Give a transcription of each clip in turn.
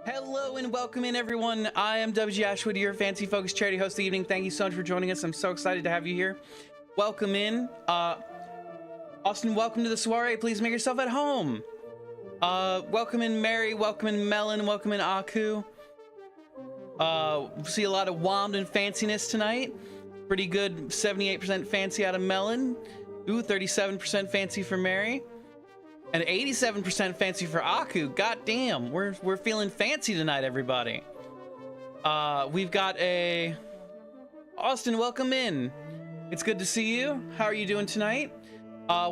Hello and welcome in, everyone. I am WG Ashwood, your fancy focused charity host of the evening. Thank you so much for joining us. I'm so excited to have you here. Welcome in. Austin, welcome to the soiree. Please make yourself at home. Welcome in Mary, welcome in Melon, welcome in Aku. See a lot of wand and fanciness tonight. Pretty good 78% fancy out of Melon. Ooh, 37% fancy for Mary. And 87% fancy for Aku. God damn, we're feeling fancy tonight, everybody. We've got a Austin, welcome in. It's good to see you. How are you doing tonight?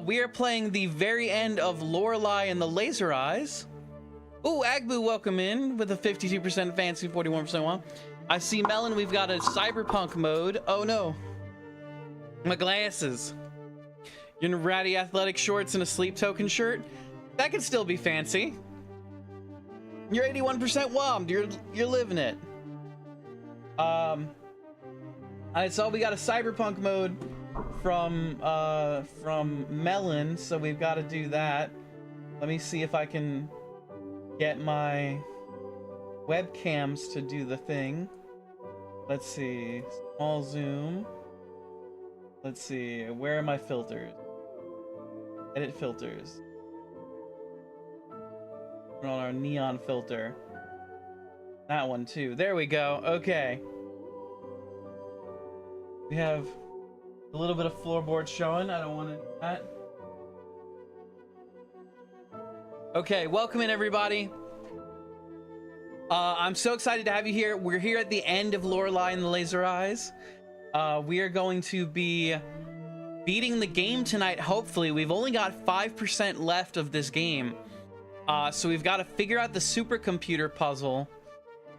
We are playing the very end of Lorelei and the Laser Eyes. Ooh, Agbu, welcome in with a 52% fancy, 41% wand. I see Melon. We've got a cyberpunk mode. Oh no, my glasses. You're in ratty athletic shorts and a sleep token shirt. That could still be fancy. You're 81% wommed. You're living it. I saw we got a cyberpunk mode from Melon, so we've got to do that. Let me see if I can get my webcams to do the thing. Let's see. Small zoom. Let's see. Where are my filters? Edit filters. We're on our neon filter. That one too. There we go. Okay. We have a little bit of floorboard showing. I don't want to do that. Okay, welcome in, everybody. I'm so excited to have you here. We're here at the end of Lorelei and the Laser Eyes. We are going to be beating the game tonight. Hopefully, we've only got 5% left of this game, so we've got to figure out the supercomputer puzzle,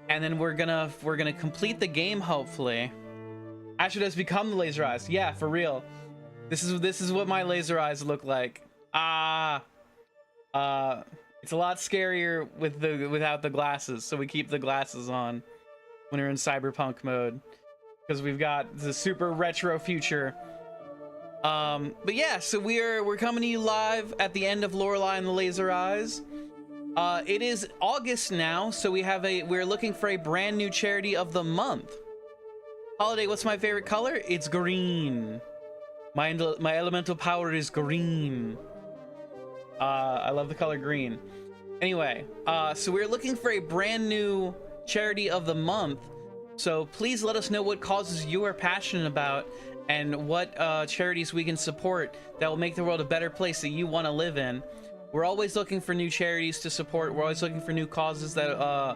and then we're gonna complete the game. Hopefully, Ashwood has become the Laser Eyes. Yeah, for real. This is what my laser eyes look like. It's a lot scarier without the glasses, so we keep the glasses on when we're in cyberpunk mode, because we've got the super retro future. But yeah, so we're coming to you live at the end of Lorelei and the Laser Eyes. It is August now, so we're looking for a brand new charity of the month. Holiday, what's my favorite color? It's green. My elemental power is green. I love the color green. Anyway, so we're looking for a brand new charity of the month. So please let us know what causes you are passionate about and what charities we can support that will make the world a better place that you want to live in. We're always looking for new charities to support. We're always looking for new causes that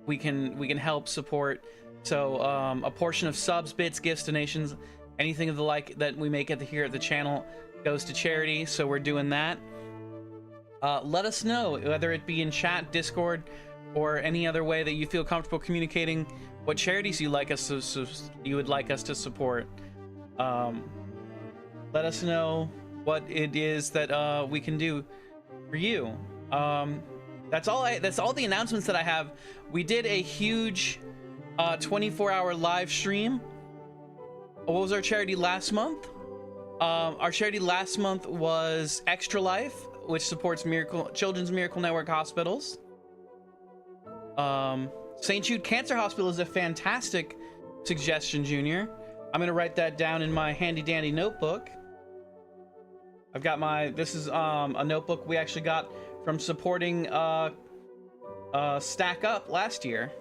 we can help support. So a portion of subs, bits, gifts, donations, anything of the like that we make here at the channel goes to charity. So we're doing that. Let us know, whether it be in chat, Discord, or any other way that you feel comfortable communicating, what charities you would like us to support. Let us know what it is that we can do for you. That's all the announcements that I have. We did a huge 24-hour live stream. What was our charity last month? Our charity last month was Extra Life, which supports Children's Miracle Network hospitals. St. Jude Cancer Hospital is a fantastic suggestion, Junior. I'm gonna write that down in my handy dandy notebook. I've got this is a notebook we actually got from supporting Stack Up last year.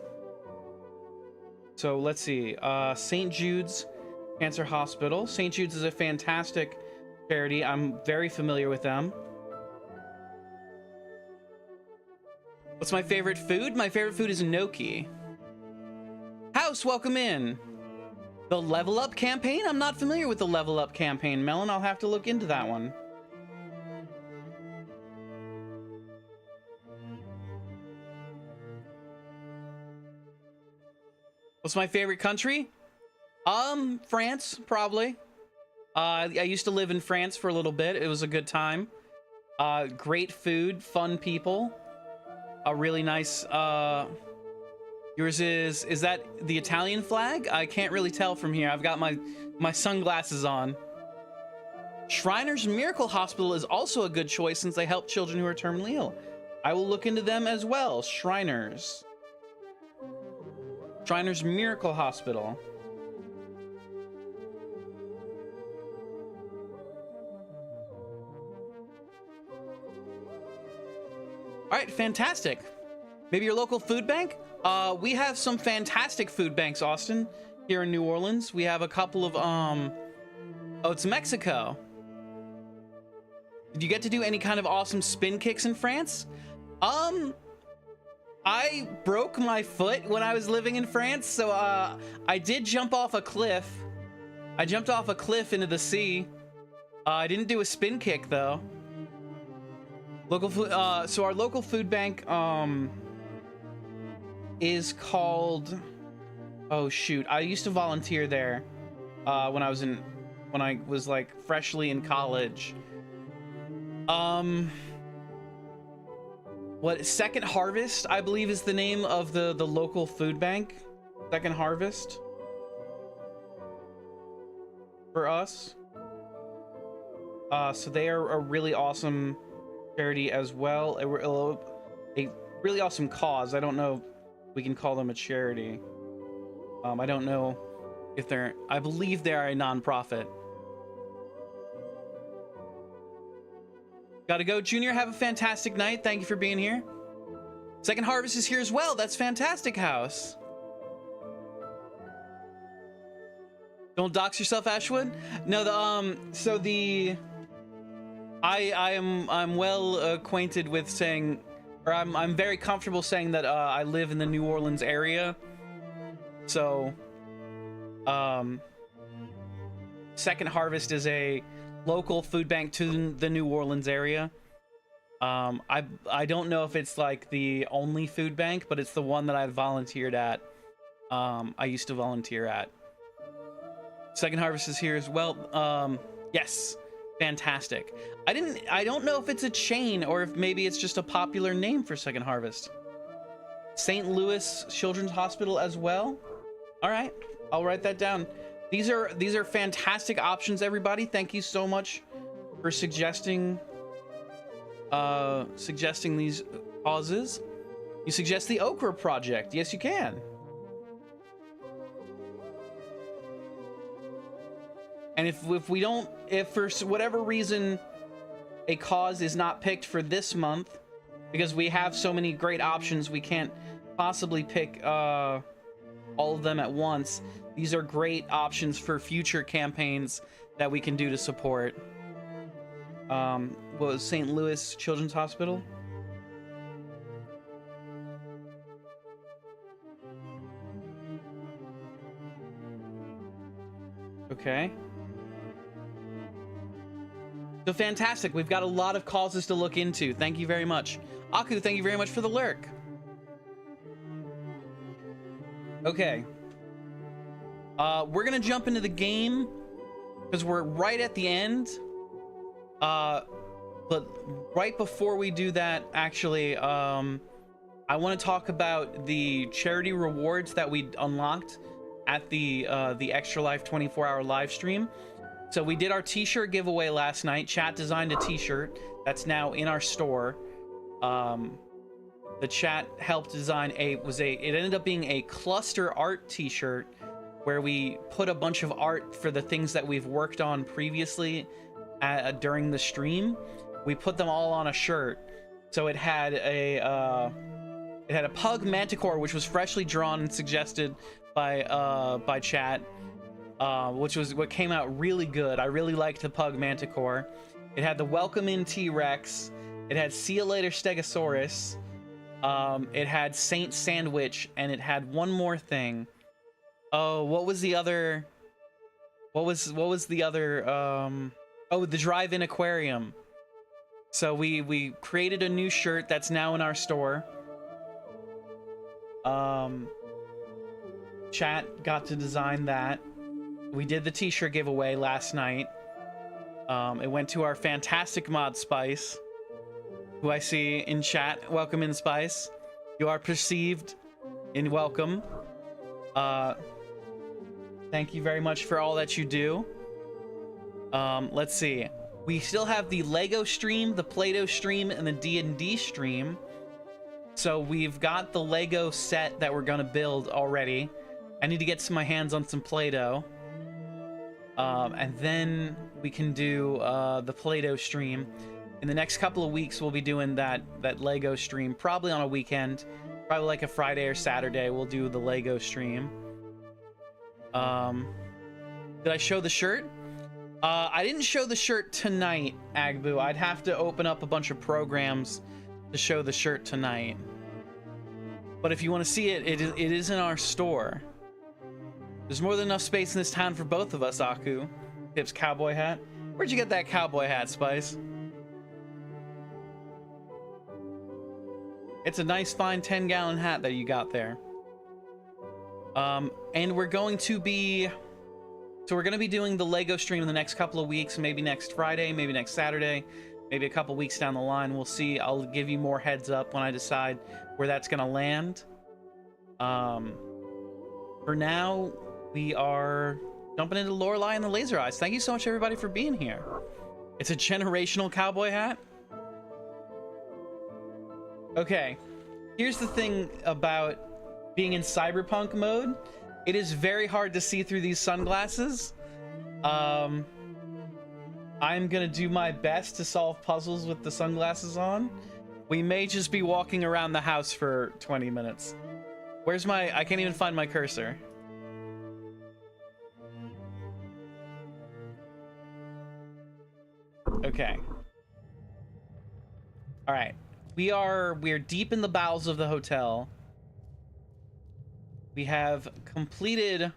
So let's see, St. Jude's Cancer Hospital. St. Jude's is a fantastic charity. I'm very familiar with them. What's my favorite food? My favorite food is gnocchi. House, welcome in. The Level Up campaign? I'm not familiar with the Level Up campaign, Melon. I'll have to look into that one. What's my favorite country? France, probably. I used to live in France for a little bit. It was a good time. Great food, fun people. A really nice, yours is that the Italian flag? I can't really tell from here. I've got my sunglasses on. Shriners Miracle Hospital is also a good choice since they help children who are terminally ill. I will look into them as well. Shriners. Shriners Miracle Hospital. All right, fantastic. Maybe your local food bank? We have some fantastic food banks, Austin, here in New Orleans. We have a couple of, oh, it's Mexico. Did you get to do any kind of awesome spin kicks in France? I broke my foot when I was living in France, so I did jump off a cliff. I jumped off a cliff into the sea. I didn't do a spin kick though. Local food. So our local food bank is called. Oh shoot! I used to volunteer there when I was like freshly in college. What, Second Harvest, I believe, is the name of the local food bank. Second Harvest for us. So they are a really awesome charity as well. A really awesome cause. I don't know if we can call them a charity. I don't know if they're, I believe they are a non-profit. Gotta go, Junior. Have a fantastic night. Thank you for being here. Second Harvest is here as well. That's fantastic, House. Don't dox yourself, Ashwood. No, I'm well acquainted with saying, or I'm very comfortable saying that I live in the New Orleans area. So, Second Harvest is a local food bank to the New Orleans area. I don't know if it's like the only food bank, but it's the one that I volunteered at. I used to volunteer at. Second Harvest is here as well. Yes, fantastic. I don't know if it's a chain or if maybe it's just a popular name for Second Harvest. St. Louis Children's Hospital as well. All right, I'll write that down. These are fantastic options, everybody. Thank you so much for suggesting these causes. You suggest the Okra Project. Yes, you can. And if for whatever reason a cause is not picked for this month, because we have so many great options, we can't possibly pick all of them at once. These are great options for future campaigns that we can do to support. What was St. Louis Children's Hospital? Okay. So fantastic. We've got a lot of causes to look into. Thank you very much. Aku, thank you very much for the lurk. Okay. We're gonna jump into the game because we're right at the end. But right before we do that, actually, I want to talk about the charity rewards that we unlocked at the Extra Life 24-hour live stream. So we did our t-shirt giveaway last night. Chat designed a t-shirt that's now in our store. The chat helped design it ended up being a cluster art t-shirt where we put a bunch of art for the things that we've worked on previously during the stream. We put them all on a shirt. So it had a pug manticore, which was freshly drawn and suggested by chat, which was what came out really good. I really liked the pug manticore. It had the welcome in T-Rex. It had see you later Stegosaurus. It had Saint Sandwich, and it had one more thing. Oh, what was the other? What was the other? Oh, the drive-in aquarium. So we created a new shirt that's now in our store. Chat got to design that. We did the t-shirt giveaway last night. It went to our fantastic mod Spice, who I see in chat. Welcome in, Spice. You are perceived in welcome. Thank you very much for all that you do. Let's see. We still have the Lego stream, the Play-Doh stream, and the D&D stream. So we've got the Lego set that we're gonna build already. I need to get my hands on some Play-Doh. And then we can do the Play-Doh stream. In the next couple of weeks, we'll be doing that Lego stream, probably on a weekend. Probably like a Friday or Saturday, we'll do the Lego stream. Did I show the shirt? I didn't show the shirt tonight, Agbu. I'd have to open up a bunch of programs to show the shirt tonight. But if you want to see it, it is in our store. There's more than enough space in this town for both of us, Aku. Pip's cowboy hat. Where'd you get that cowboy hat, Spice? It's a nice, fine 10-gallon hat that you got there. And we're going to be... So we're going to be doing the Lego stream in the next couple of weeks. Maybe next Friday, maybe next Saturday. Maybe a couple weeks down the line. We'll see. I'll give you more heads up when I decide where that's going to land. For now, we are jumping into Lorelei and the Laser Eyes. Thank you so much, everybody, for being here. It's a generational cowboy hat. Okay, here's the thing about being in cyberpunk mode. It is very hard to see through these sunglasses. I'm gonna do my best to solve puzzles with the sunglasses on. We may just be walking around the house for 20 minutes. Where's my... I can't even find my cursor. Okay. All right. We're deep in the bowels of the hotel. We have completed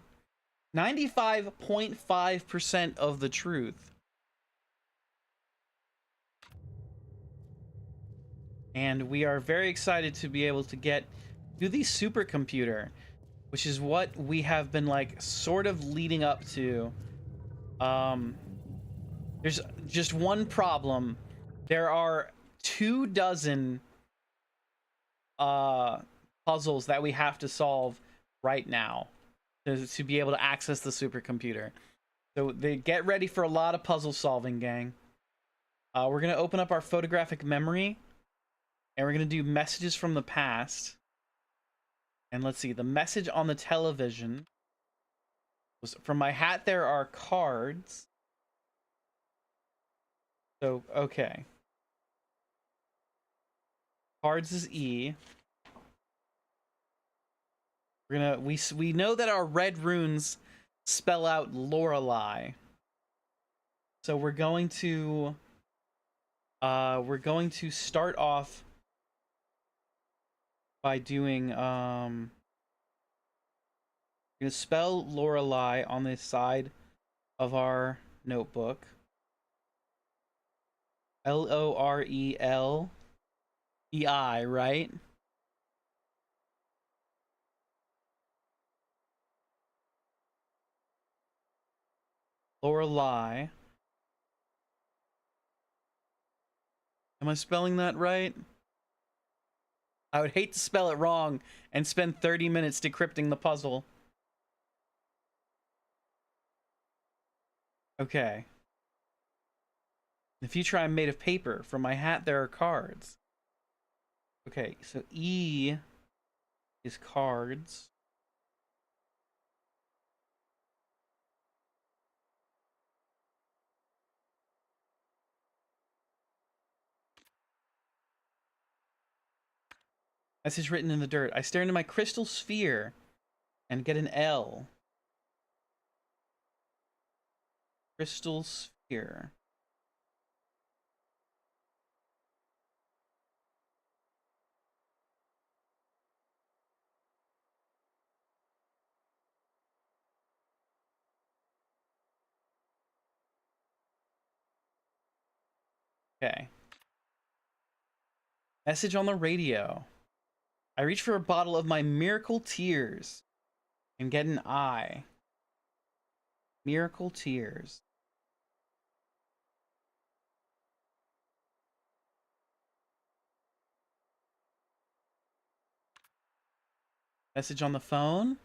95.5% of the truth. And we are very excited to be able to get to the supercomputer, which is what we have been like sort of leading up to. There's just one problem. There are 24 puzzles that we have to solve right now to be able to access the supercomputer. So they get ready for a lot of puzzle solving, gang. We're gonna open up our photographic memory, and we're gonna do messages from the past. And let's see, the message on the television was, from my hat there are cards. So okay, cards is E. We're gonna we know that our red runes spell out Lorelei. So we're going to start off by doing we're gonna spell Lorelei on the side of our notebook. Lorelei, right? Lorelei. Am I spelling that right? I would hate to spell it wrong and spend 30 minutes decrypting the puzzle. Okay. In the future, I'm made of paper. From my hat, there are cards. Okay, so E is cards. Message written in the dirt. I stare into my crystal sphere and get an L. Crystal sphere. Okay. Message on the radio. I reach for a bottle of my miracle tears and get an I. Miracle tears. Message on the phone.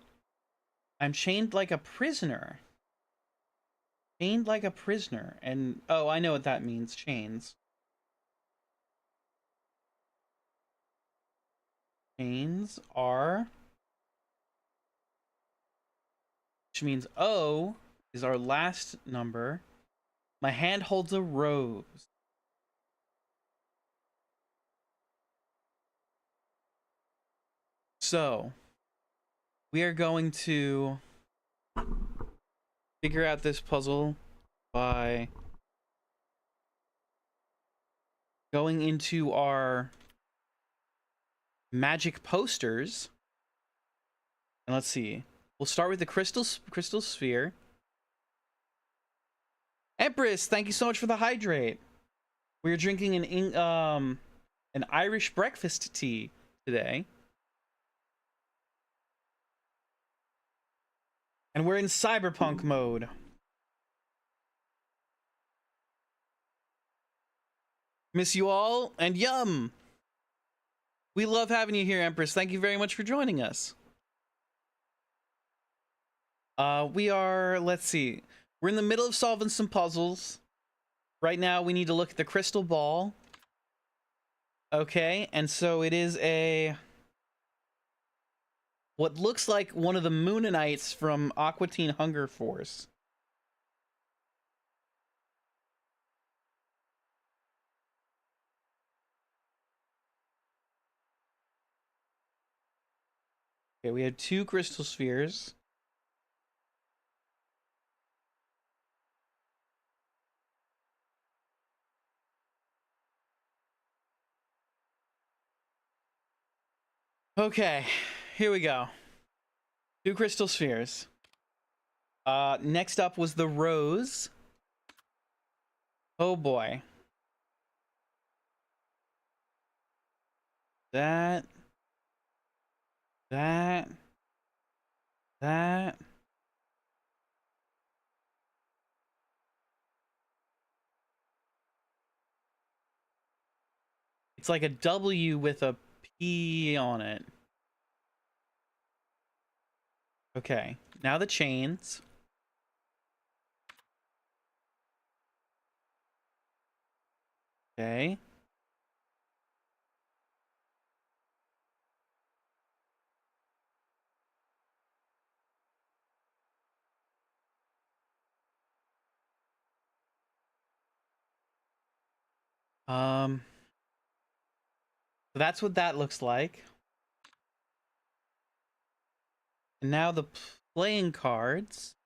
I'm chained like a prisoner. Chained like a prisoner. And, oh, I know what that means. Chains. chains are, which means O is our last number. My hand holds a rose. So we are going to figure out this puzzle by going into our magic posters. And let's see. We'll start with the crystal sphere. Empress, thank you so much for the hydrate. We're drinking an Irish breakfast tea today. And we're in cyberpunk mode. Miss you all, and yum! We love having you here, Empress. Thank you very much for joining us. We are, let's see. We're in the middle of solving some puzzles. Right now, we need to look at the crystal ball. Okay, and so it is what looks like one of the Moonanites from Aqua Teen Hunger Force. Okay, we have 2 crystal spheres. Okay, here we go. 2 crystal spheres. Next up was the rose. Oh boy. That. It's like a W with a P on it. Okay, now the chains. Okay. So that's what that looks like. And now the playing cards.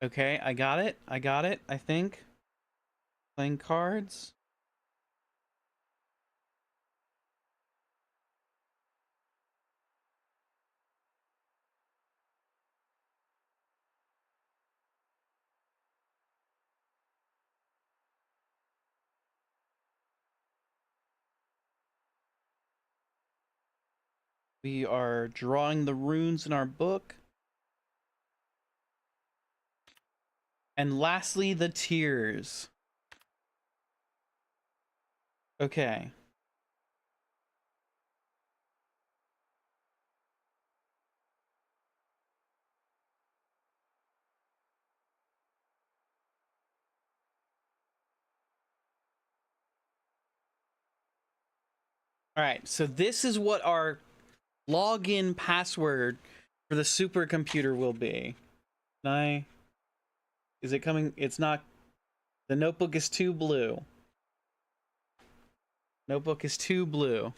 Okay, I got it, I think. Playing cards. We are drawing the runes in our book. And lastly, the tears. Okay. All right, so this is what our login password for the supercomputer will be. Is it coming? It's not. The notebook is too blue. Notebook is too blue.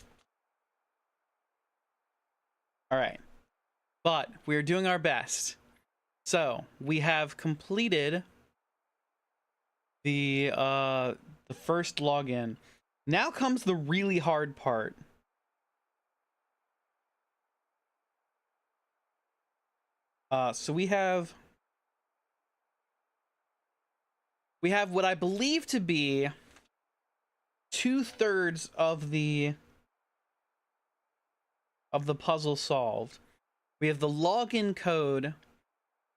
All right, but we're doing our best. So we have completed the first login. Now comes the really hard part. So we have what I believe to be 2/3 of the puzzle solved. We have the login code,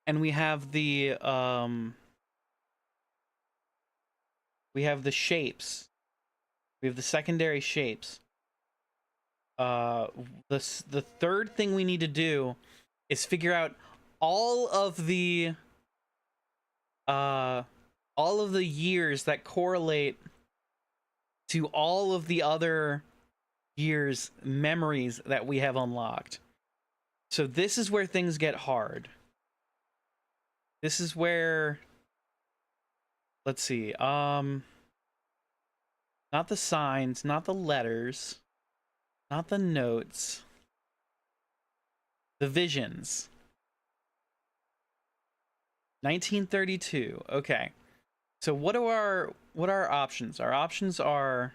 and we have the shapes. We have the secondary shapes. The third thing we need to do is figure out all of the years that correlate to all of the other years' memories that we have unlocked. So this is where things get hard. This is where, let's see, not the signs, not the letters, not the notes, the visions. 1932. Okay. So what are our options? Our options are,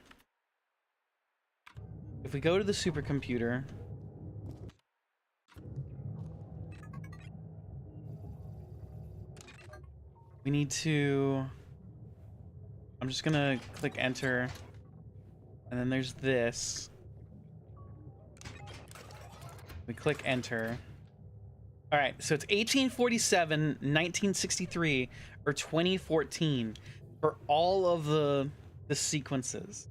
if we go to the supercomputer, we need to, I'm just gonna click enter, and then there's this. We click enter. All right, so it's 1847, 1963, or 2014 for all of the sequences.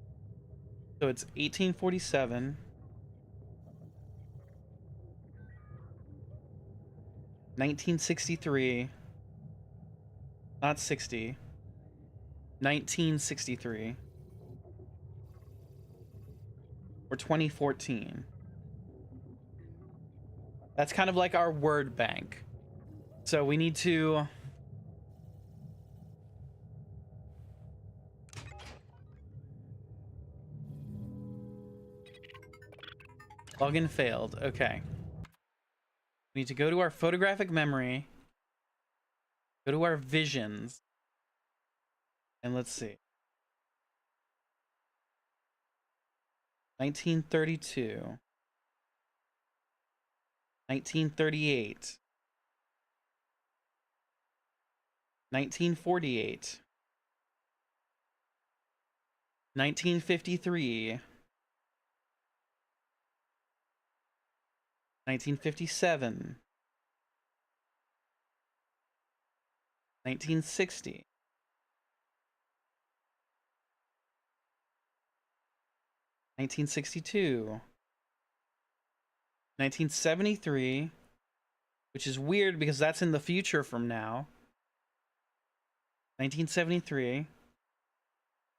So it's 1847, 1963, not 60, 1963, or 2014. That's kind of like our word bank. So we need to login failed. Okay. We need to go to our photographic memory, go to our visions, and let's see. 1932, 1938, 1948, 1953, 1957, 1960, 1962, 1973, which is weird because that's in the future from now, 1973,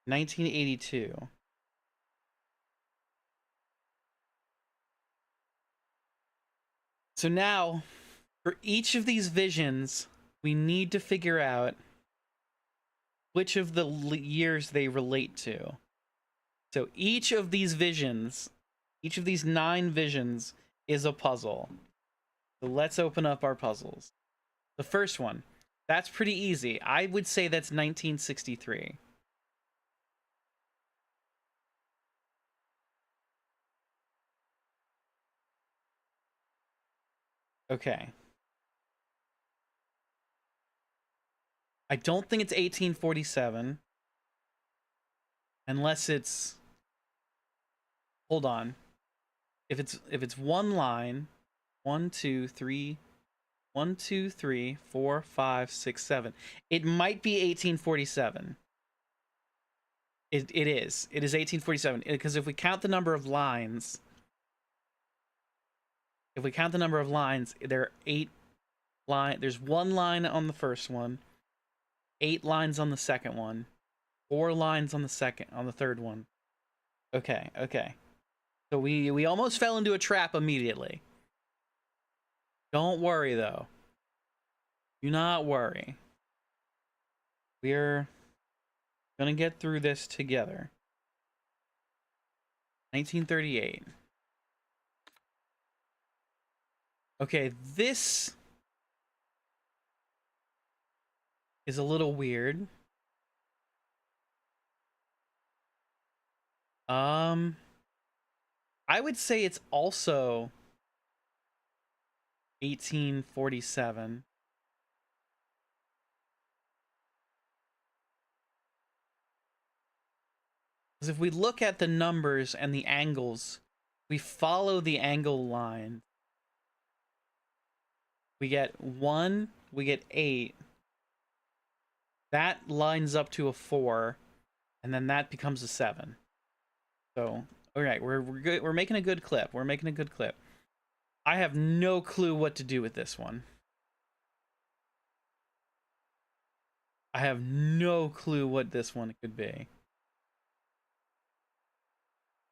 1982. So now, for each of these visions, we need to figure out which of the years they relate to. So each of these visions, each of these 9 visions, is a puzzle. So let's open up our puzzles. The first one, that's pretty easy. I would say that's 1963. Okay. I don't think it's 1847. Unless it's, hold on. If it's one line, 1, 2, 3, 1, 2, 3, 4, 5, 6, 7. It might be 1847. It is. It is 1847 because if we count the number of lines, there are 8 line. There's 1 line on the first one, 8 lines on the second one, 4 lines on the third one. Okay, okay. So we almost fell into a trap immediately. Don't worry though. Do not worry. We're gonna get through this together. 1938. Okay, this is a little weird. I would say it's also 1847. Because if we look at the numbers and the angles, we follow the angle line. We get 1, we get 8. That lines up to a 4, and then that becomes a 7. So, all right, we're good. We're making a good clip. We're making a good clip. I have no clue what to do with this one. I have no clue what this one could be.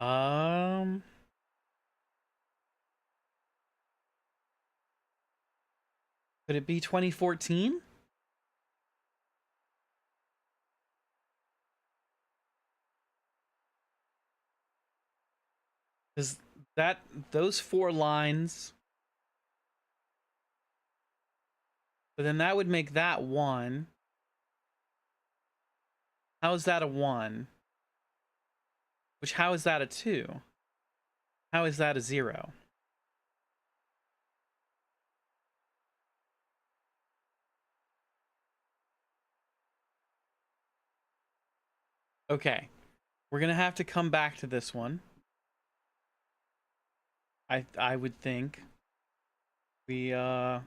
Um, could it be 2014? Because that those 4 lines, but then that would make that 1. How is that a 1? Which, how is that a 2? How is that a 0? Okay, we're gonna have to come back to this one. I would think. We got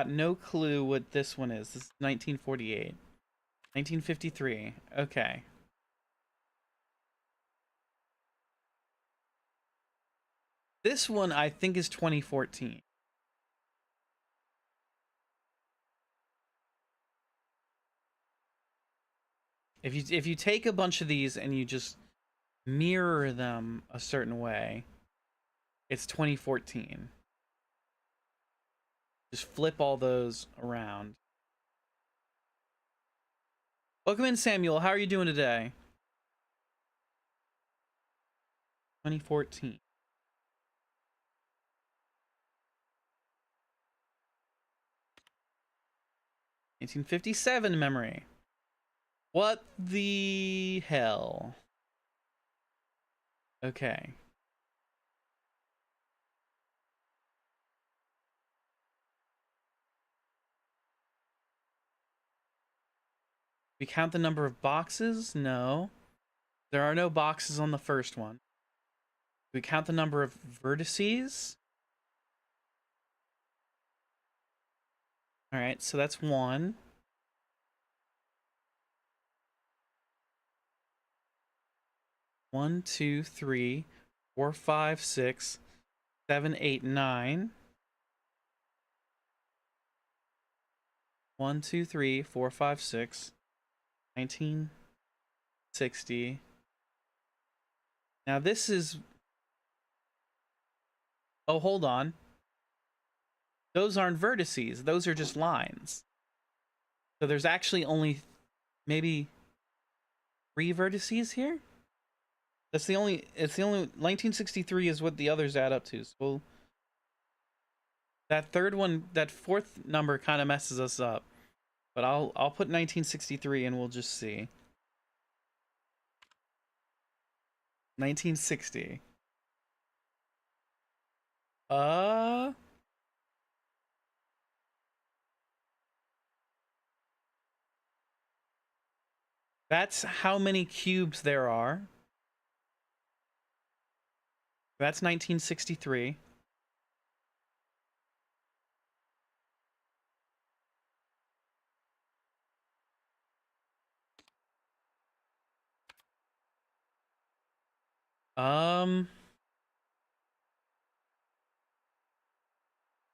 no clue what this one is. This is 1948. 1953. Okay. This one I think is 2014. If you take a bunch of these and you just mirror them a certain way, it's 2014. Just flip all those around. Welcome in, Samuel. How are you doing today? 2014. '57 memory. What the hell? Okay. We count the number of boxes? No. There are no boxes on the first one. We count the number of vertices? Alright, so that's 1. 1, 2, 3, 4, 5, 6, 7, 8, 9. 1, 2, 3, 4, 5, 6, 1960. Now this is... Oh, hold on. Those aren't vertices. Those are just lines. So there's actually only maybe 3 vertices here? It's the only 1963 is what the others add up to. So that third one, that fourth number kind of messes us up. But I'll put 1963 and we'll just see. 1960. That's how many cubes there are. That's 1963.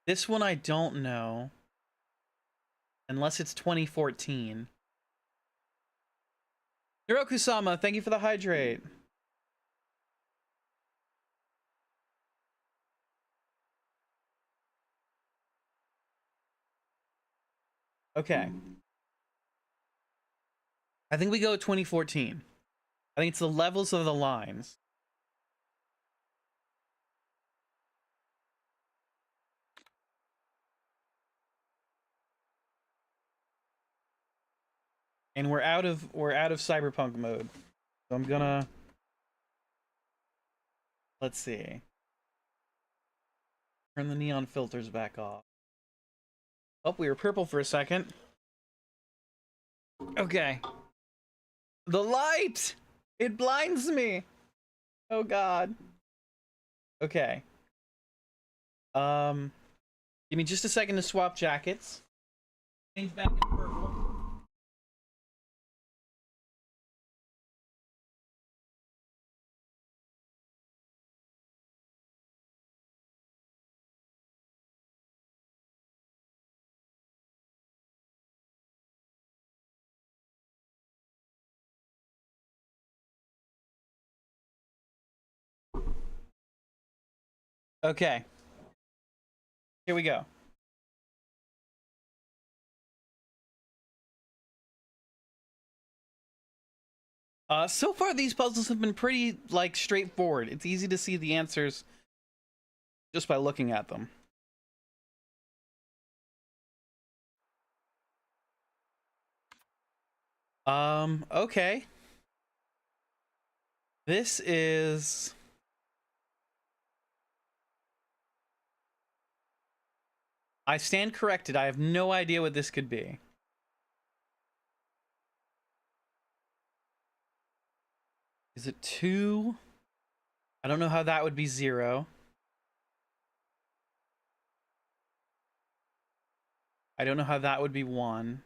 This one I don't know. Unless it's 2014. Hiroku-sama, thank you for the hydrate. Okay. I think we go 2014. I think it's the levels of the lines. And we're out of cyberpunk mode. So I'm gonna, let's see. Turn the neon filters back off. Oh, we were purple for a second. Okay. The light! It blinds me! Oh god. Okay. Give me just a second to swap jackets. Things back in purple. Okay. Here we go. So far these puzzles have been pretty, like, straightforward. It's easy to see the answers just by looking at them. Okay. This is... I stand corrected. I have no idea what this could be. Is it 2? I don't know how that would be 0. I don't know how that would be 1.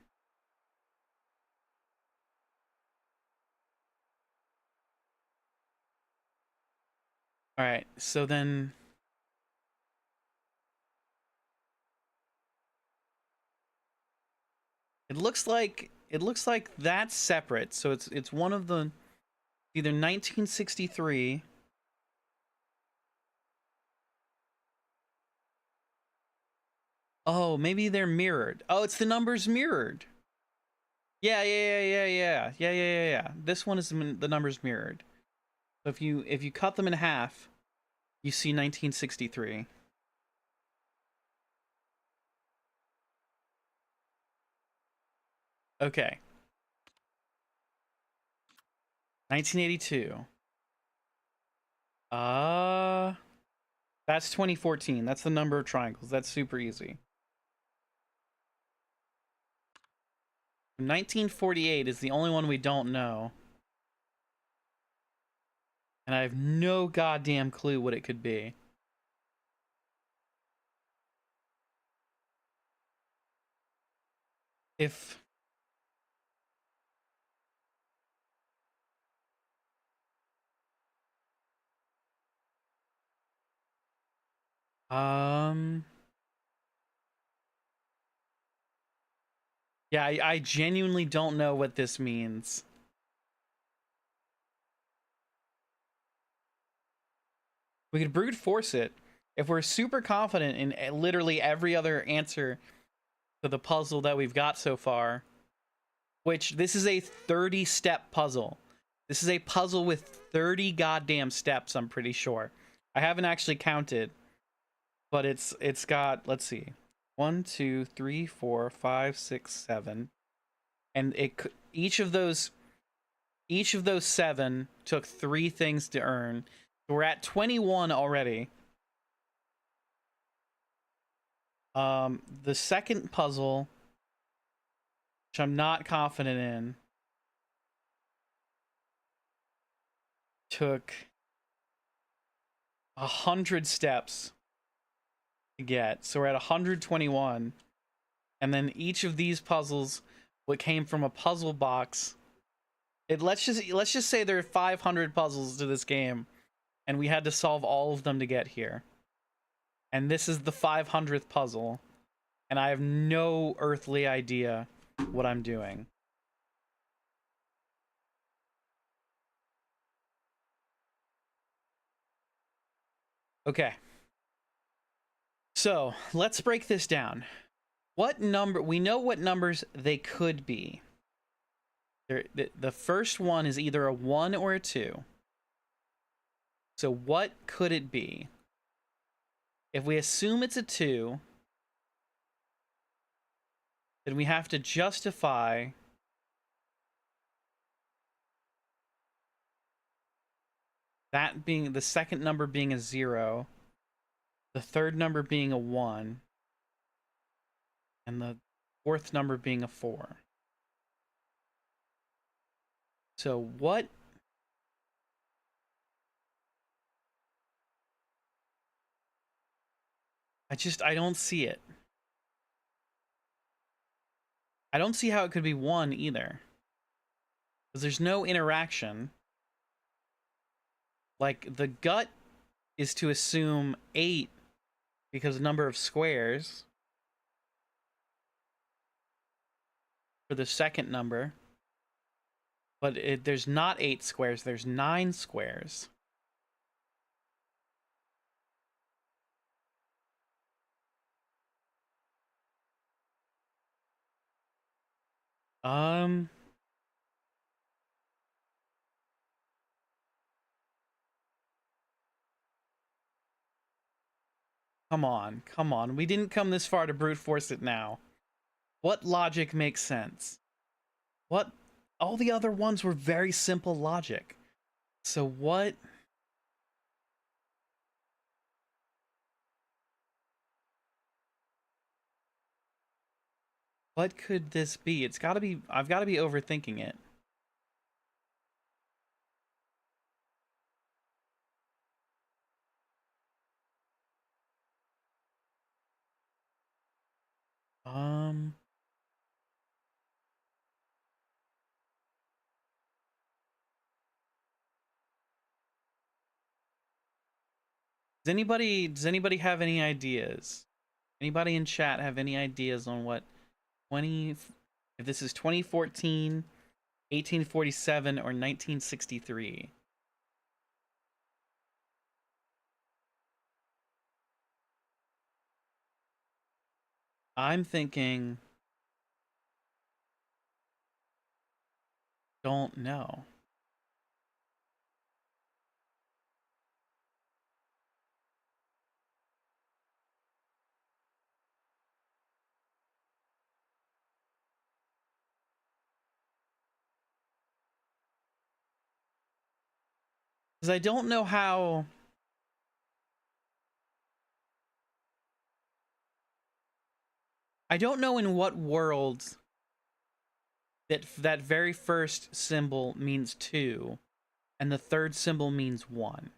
Alright, so then... It looks like that's separate. So it's one of the either 1963. Oh, maybe they're mirrored. Oh, it's the numbers mirrored. Yeah. This one is the numbers mirrored. So if you cut them in half, you see 1963. Okay. 1982. That's 2014. That's the number of triangles. That's super easy. 1948 is the only one we don't know. And I have no goddamn clue what it could be. If... Yeah, I genuinely don't know what this means. We could brute force it. If we're super confident in literally every other answer to the puzzle that we've got so far, which this is a 30-step puzzle. This is a puzzle with 30 goddamn steps, I'm pretty sure. I haven't actually counted, but it's got, let's see, 1, 2, 3, 4, 5, 6, 7, and each of those 7 took 3 things to earn. So we're at 21 already. The second puzzle, which I'm not confident in, took 100 steps to get. So we're at 121. And then each of these puzzles, what came from a puzzle box. Let's just say there are 500 puzzles to this game, and we had to solve all of them to get here. And this is the 500th puzzle, and I have no earthly idea what I'm doing. Okay. So, let's break this down. What number... We know what numbers they could be. The first one is either a 1 or a 2. So what could it be? If we assume it's a 2, then we have to justify that being the second number being a 0, the third number being a 1, and the fourth number being a 4. So what... I don't see it. I don't see how it could be 1 either. Because there's no interaction. Like, the gut is to assume 8 because number of squares for the second number. But there's not 8 squares, there's 9 squares. Um, come on, come on. We didn't come this far to brute force it now. What logic makes sense? What? All the other ones were very simple logic. So what? What could this be? It's gotta be, I've gotta be overthinking it. Um, does anybody have any ideas? Anybody in chat have any ideas on what 20, if this is 2014, 1847, or 1963? I'm thinking, don't know. Because I don't know how. I don't know in what world that very first symbol means 2 and the third symbol means 1.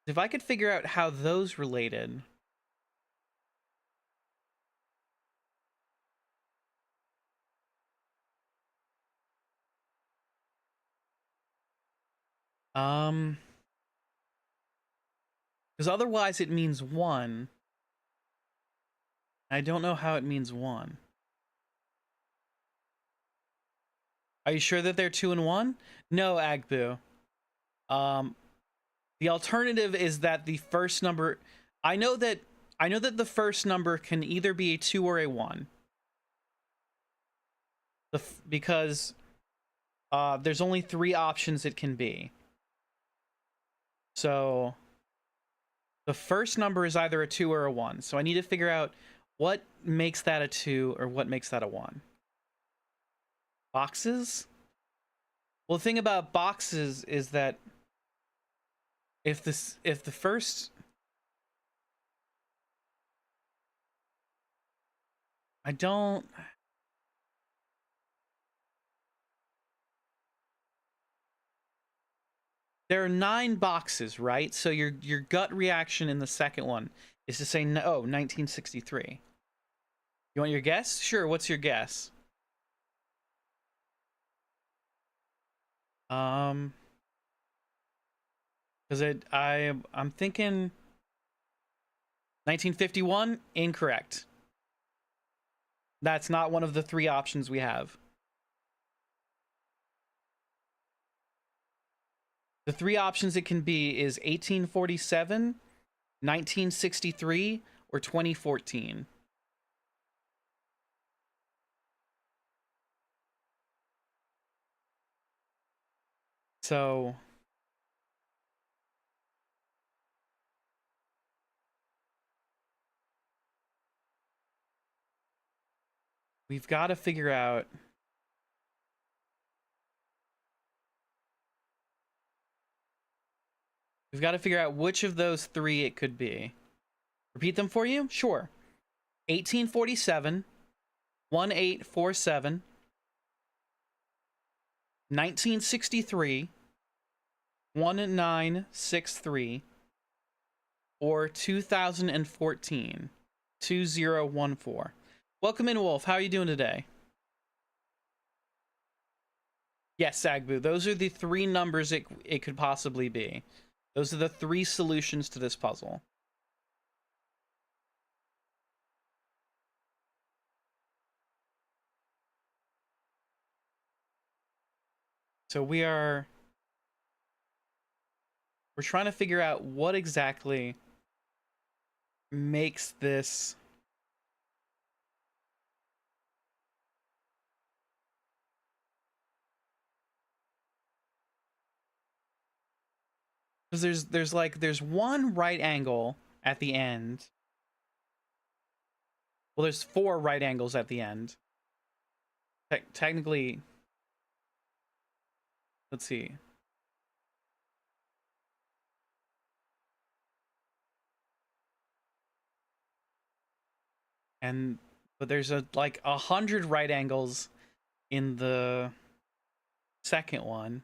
If I could figure out how those related. Because otherwise it means 1. I don't know how it means 1. Are you sure that they're 2 and 1? No, Agbu. The alternative is that the first number, I know that the first number can either be a 2 or a 1. Because there's only 3 options it can be. So the first number is either a 2 or a 1. So I need to figure out what makes that a 2 or what makes that a 1. Boxes? Well, the thing about boxes is that if the first, I don't, there are 9 boxes, right? So your gut reaction in the second one is to say, no, 1963. You want your guess? Sure, what's your guess? Because I'm thinking 1951, incorrect. That's not one of the 3 options we have. The 3 options it can be is 1847, 1963, or 2014. So we've got to figure out. We've got to figure out which of those 3 it could be. Repeat them for you? Sure. 1847, 1847, 1963, 1963, or 2014, 2014. Welcome in, Wolf. How are you doing today? Yes, Sagbu. Those are the 3 numbers it could possibly be. Those are the 3 solutions to this puzzle. So we're trying to figure out what exactly makes this Because there's one right angle at the end. Well, there's 4 right angles at the end. Technically, let's see. But there's like 100 right angles in the second one.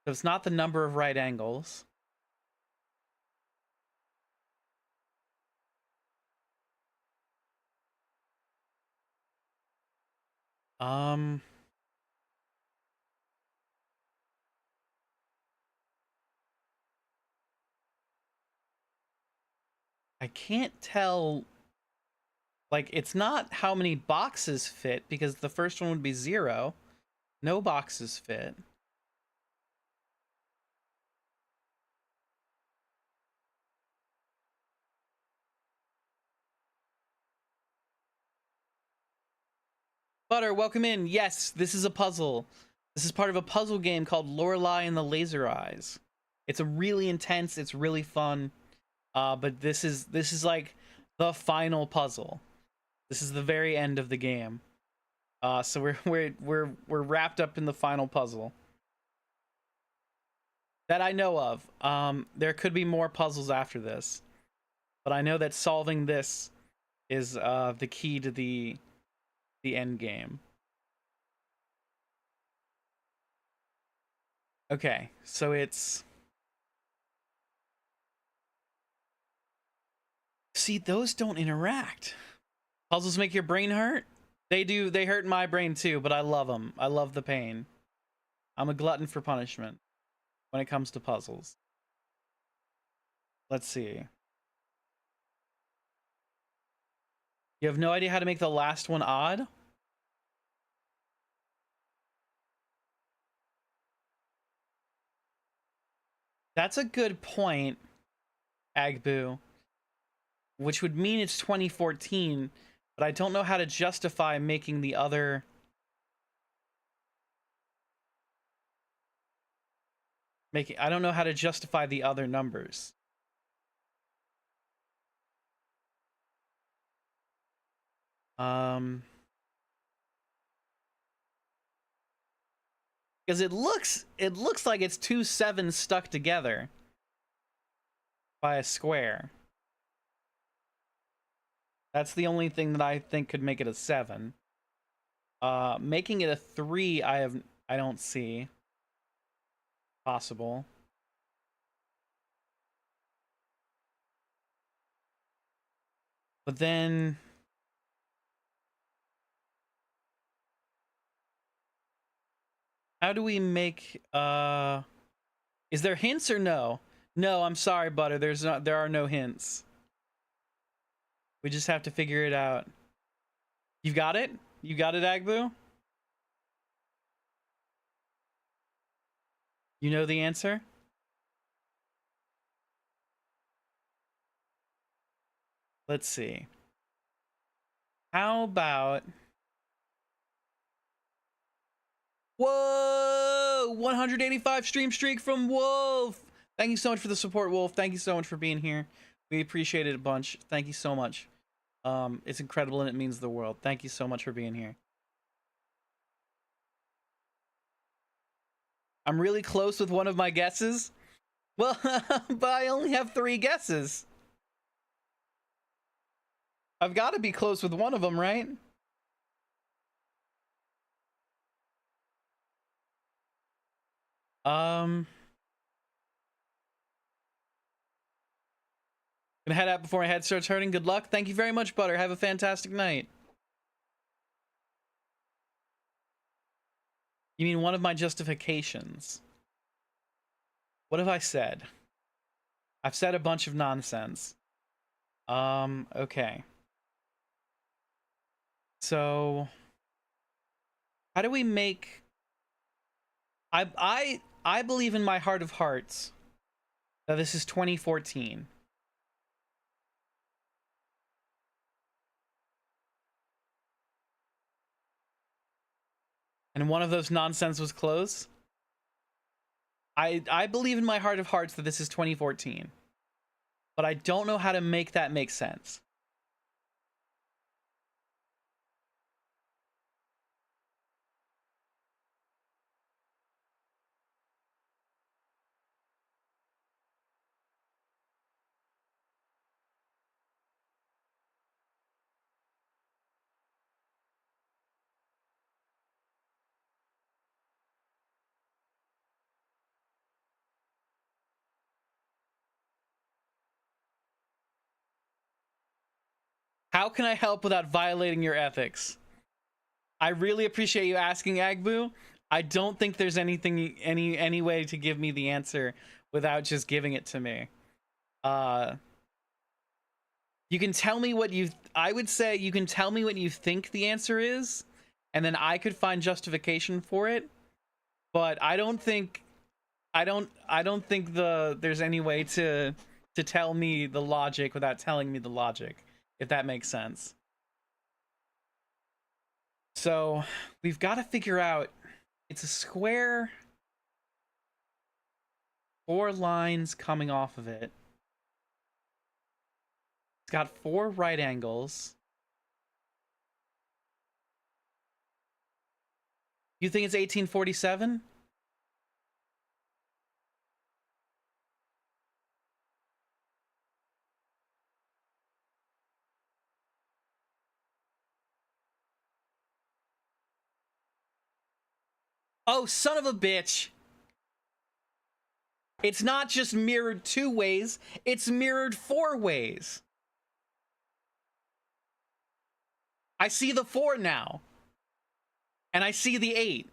So it's not the number of right angles. I can't tell. Like, it's not how many boxes fit, because the first one would be 0. No boxes fit. Butter, welcome in. Yes, this is a puzzle. This is part of a puzzle game called Lorelei and the Laser Eyes. It's a really intense, it's really fun. But this is like the final puzzle. This is the very end of the game. So we're wrapped up in the final puzzle that I know of. There could be more puzzles after this, but I know that solving this is the key to the end game. Okay, so it's... See, those don't interact. Puzzles make your brain hurt? They do. They hurt my brain too, but I love them. I love the pain. I'm a glutton for punishment when it comes to puzzles. Let's see. You have no idea how to make the last one odd? That's a good point, Agbu. Which would mean it's 2014, but I don't know how to justify making the other... I don't know how to justify the other numbers. Because it looks like it's 2 7s stuck together by a square. That's the only thing that I think could make it a 7. Making it a 3, I don't see possible. But then how do we make is there hints or no? No, I'm sorry, Butter. There are no hints. We just have to figure it out. You got it? You got it, Agbu? You know the answer? Let's see. How about... Whoa! 185 stream streak from Wolf! Thank you so much for the support, Wolf. Thank you so much for being here. We appreciate it a bunch. Thank you so much. It's incredible and it means the world. Thank you so much for being here. I'm really close with one of my guesses. Well, but I only have 3 guesses. I've got to be close with one of them, right? Gonna head out before my head starts hurting. Good luck. Thank you very much, Butter. Have a fantastic night. You mean one of my justifications? What have I said? I've said a bunch of nonsense. Okay. So how do we make... I believe in my heart of hearts that this is 2014. And one of those nonsense was close. I believe in my heart of hearts that this is 2014, but I don't know how to make that make sense. How can I help without violating your ethics? I really appreciate you asking, Agbu. I don't think there's any way to give me the answer without just giving it to me. You can tell me what you I would say you can tell me what you think the answer is, and then I could find justification for it. But I don't think there's any way to tell me the logic without telling me the logic, if that makes sense. So we've got to figure out, it's a square, 4 lines coming off of it. It's got 4 right angles. You think it's 1847? Oh, son of a bitch. It's not just mirrored 2 ways, it's mirrored 4 ways. I see the 4 now. And I see the 8.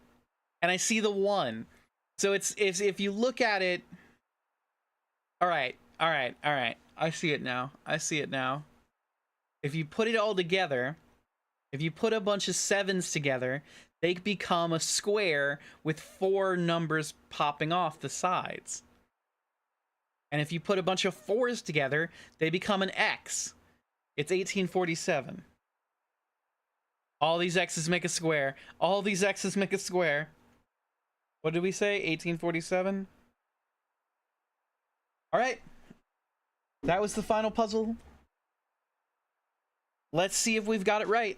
And I see the 1. So it's if you look at it. All right. I see it now. If you put it all together, if you put a bunch of 7s together, they become a square with 4 numbers popping off the sides. And if you put a bunch of 4s together, they become an X. It's 1847. All these X's make a square. All these X's make a square. What did we say? 1847? All right. That was the final puzzle. Let's see if we've got it right.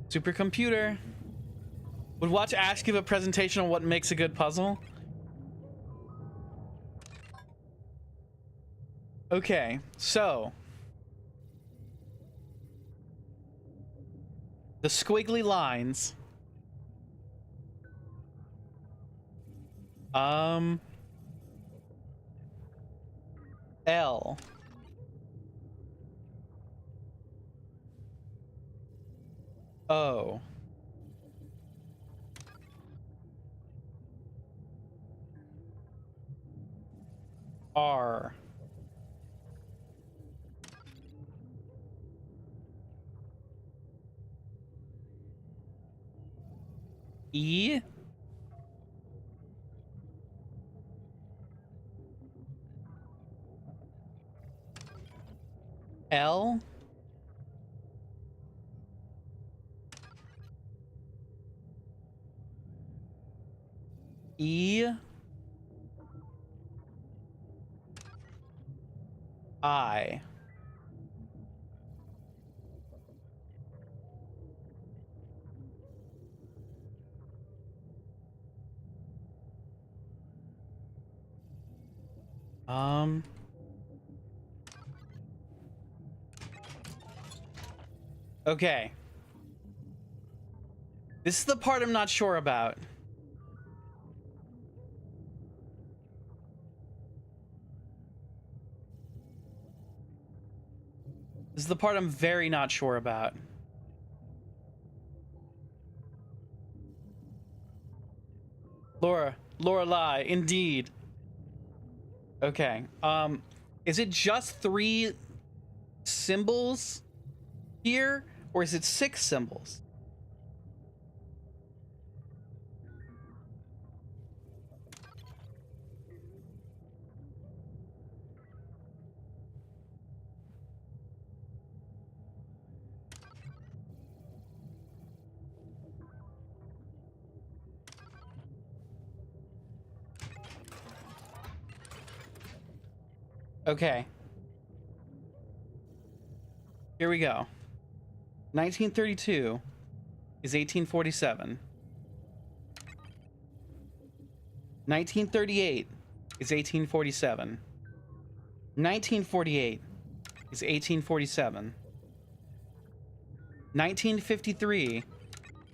Supercomputer. Would watch Ash give a presentation on what makes a good puzzle? Okay, so the squiggly lines. L. O. R. E. L. E. I. Okay. This is the part I'm not sure about. This is the part I'm very not sure about. Lorelei, indeed. Okay. Is it just 3 symbols here, or is it 6 symbols? Okay. Here we go. 1932 is 1847. 1938 is 1847. 1948 is 1847. 1953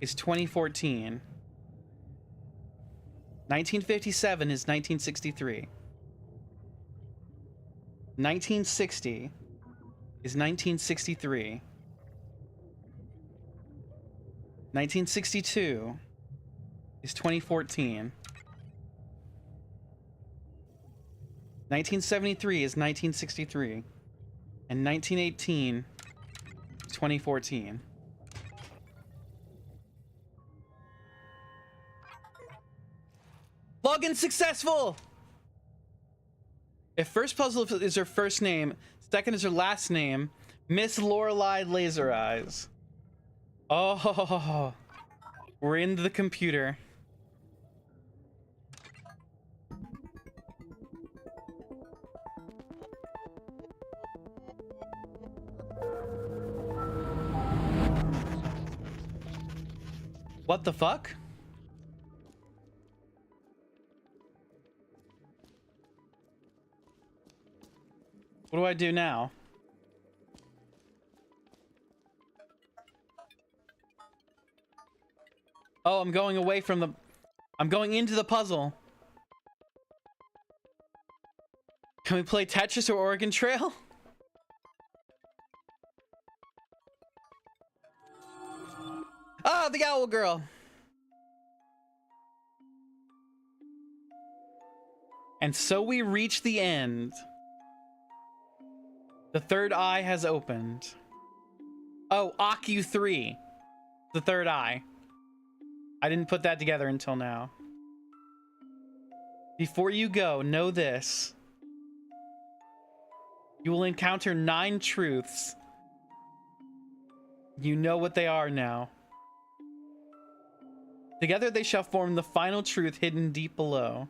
is 2014. 1957 is 1963. 1960 is 1963. 1962 is 2014. 1973 is 1963. And 1918 is 2014. Login successful! If first puzzle is her first name, second is her last name, Miss Lorelei Laser Eyes. Oh, we're into the computer. What the fuck? What do I do now? Oh, I'm going away from the... I'm going into the puzzle. Can we play Tetris or Oregon Trail? Ah, the owl girl. And so we reach the end. The third eye has opened. Oh, Aku 3. The third eye. I didn't put that together until now. Before you go, know this. You will encounter 9 truths. You know what they are now. Together they shall form the final truth hidden deep below.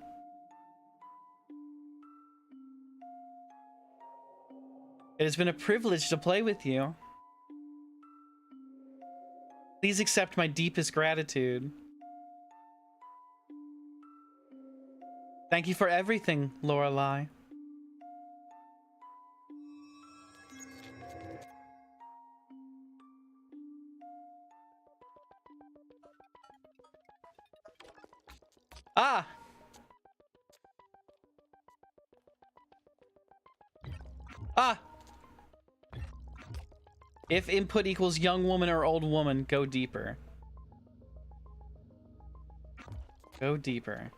It has been a privilege to play with you. Please accept my deepest gratitude. Thank you for everything, Lorelei. Ah! Ah! If input equals young woman or old woman, go deeper. Go deeper.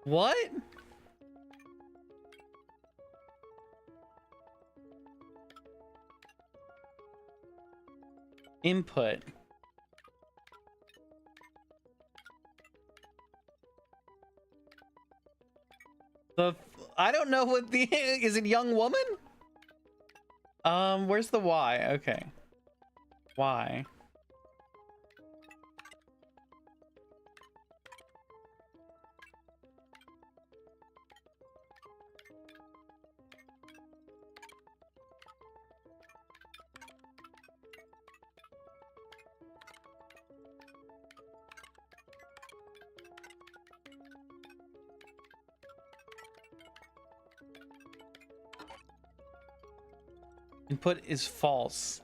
What? Input. I don't know what the... Is it young woman? Where's the Y? Okay. Y. Input is false.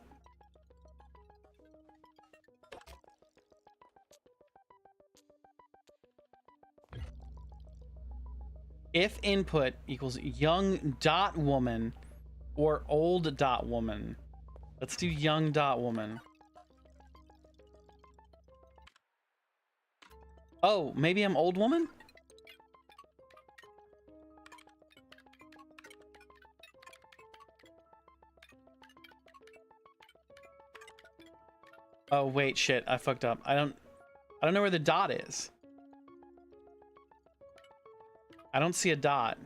If input equals young dot woman or old dot woman. Let's do young dot woman. Oh, maybe I'm old woman? Oh wait, shit, I fucked up. I don't know where the dot is. I don't see a dot.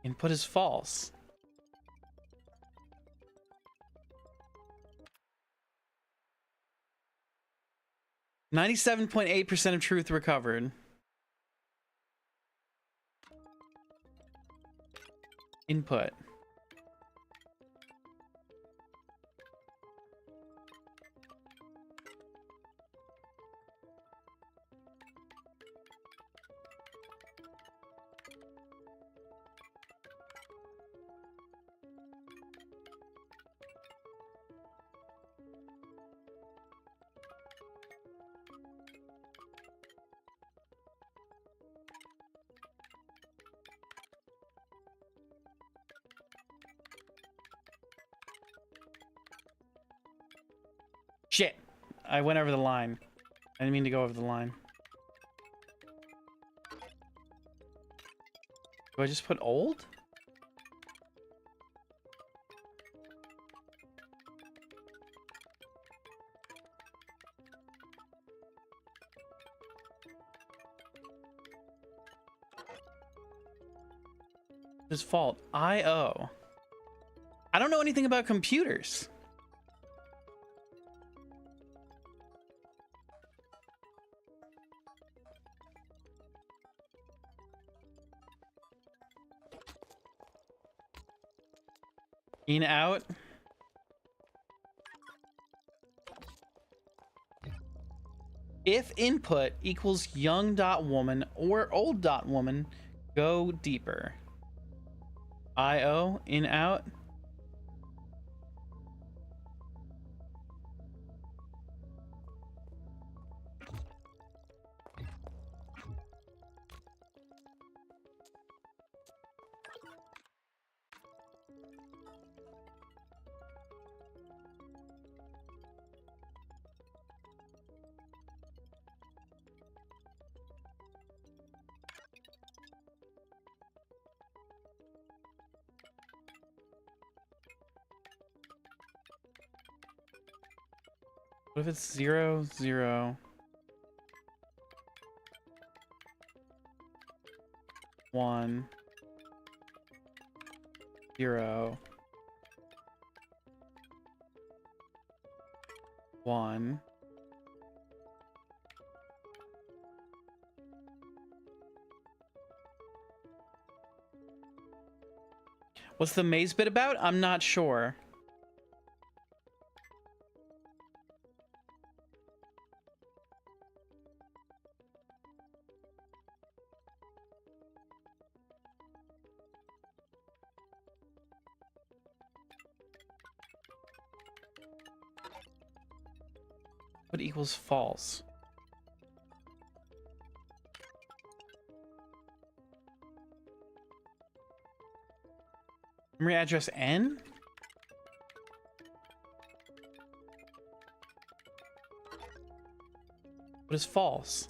Input is false. %97.8% of truth recovered. Input. Shit. I went over the line. I didn't mean to go over the line. Do I just put old? His fault. I.O. I don't know anything about computers. In out. If input equals young.woman or old.woman, go deeper. IO, in out. What if it's 0, 0, 1, 0, 1. What's the maze bit about? I'm not sure. What equals false? Memory address N? What is false?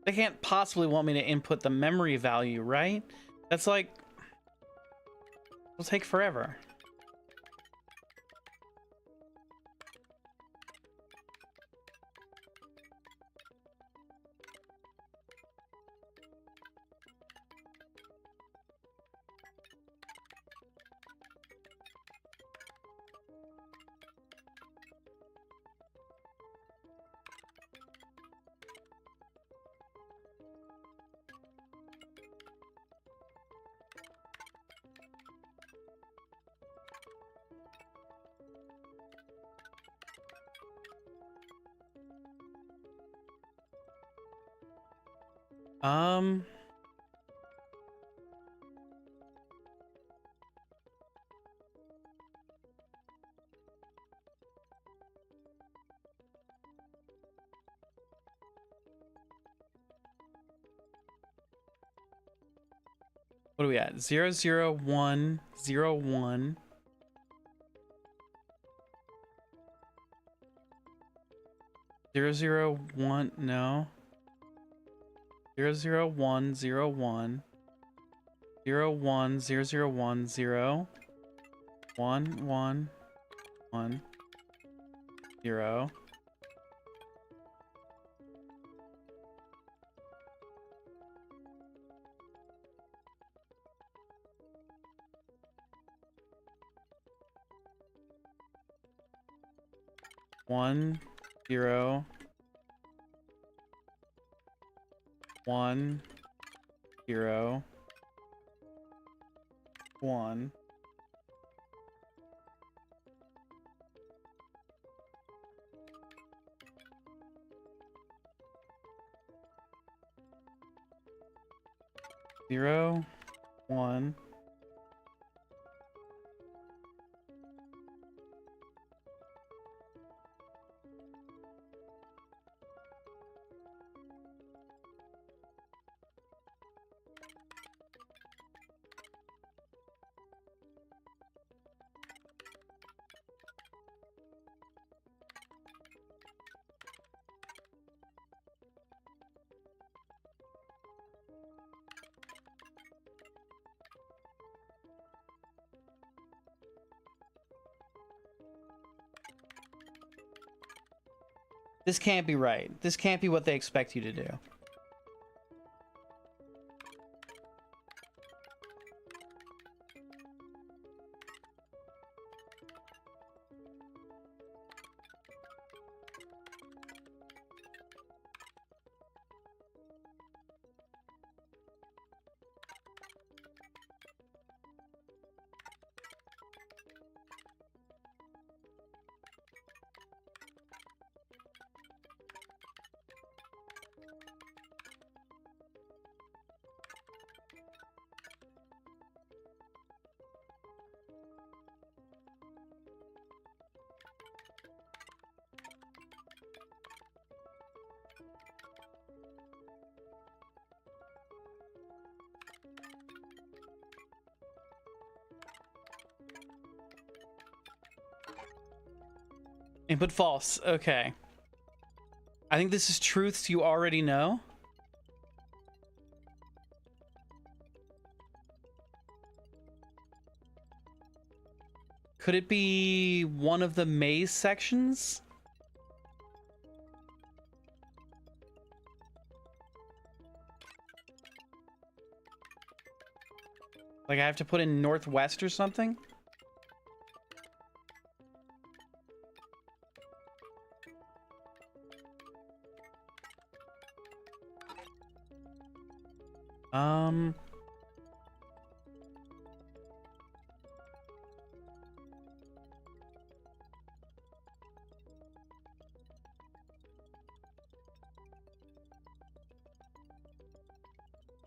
They can't possibly want me to input the memory value, right? That's like... it'll take forever. What are we at? 0, 0, 1, 0, 1. 0, 0, 1, no. 0, 0, 1, 0, 1. 0, 1, 0, 0, 1, 0. 1, 1, 1, 0. One, 0, 1, 0, 1. Zero, 1. This can't be right. This can't be what they expect you to do. Input false. Okay. I think this is truths you already know. Could it be one of the maze sections? Like I have to put in northwest or something?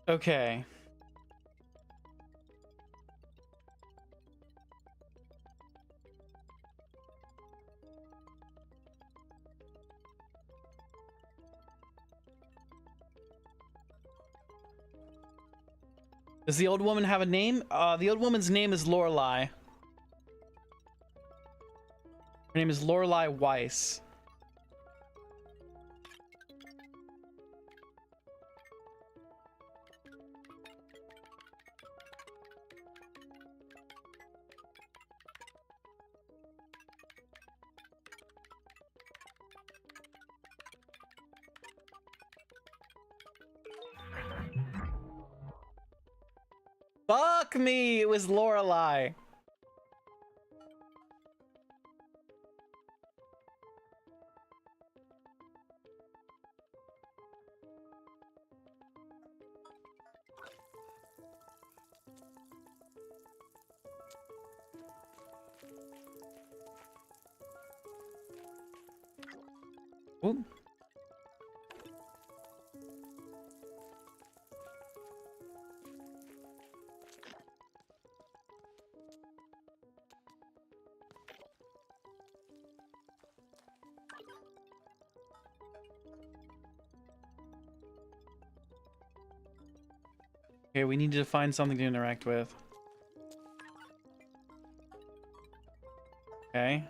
Okay. Does the old woman have a name? The old woman's name is Lorelei. Her name is Lorelei Weiss. Fuck me! It was Lorelei. Ooh. Okay, we need to find something to interact with. Okay.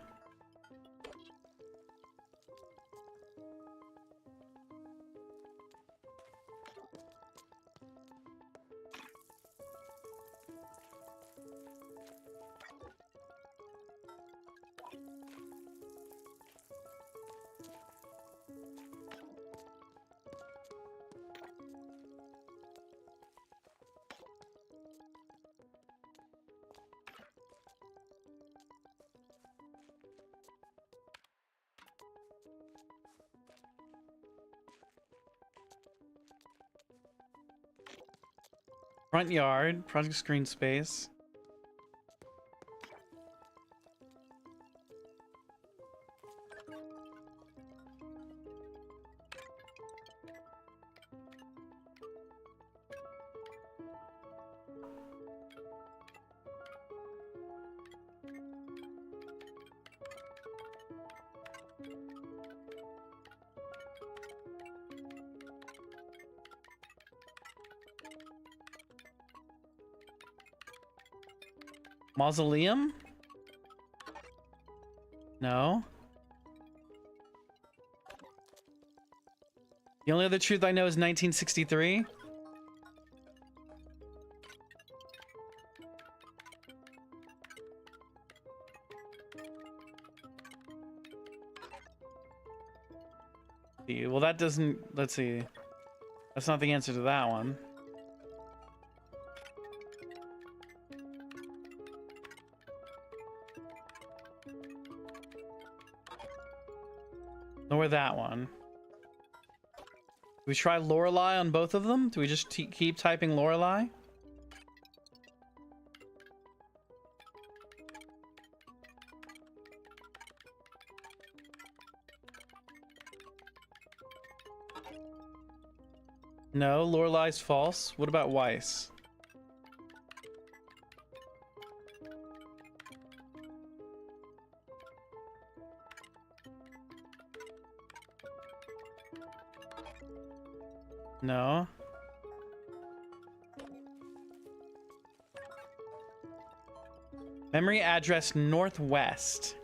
Front yard, project screen space. Mausoleum? No. The only other truth I know is 1963. Well, that doesn't... Let's see. That's not the answer to that one. Nor that one. Do we try Lorelei on both of them? Do we just keep typing Lorelei? No, Lorelei's false. What about Weiss? No. Memory address northwest.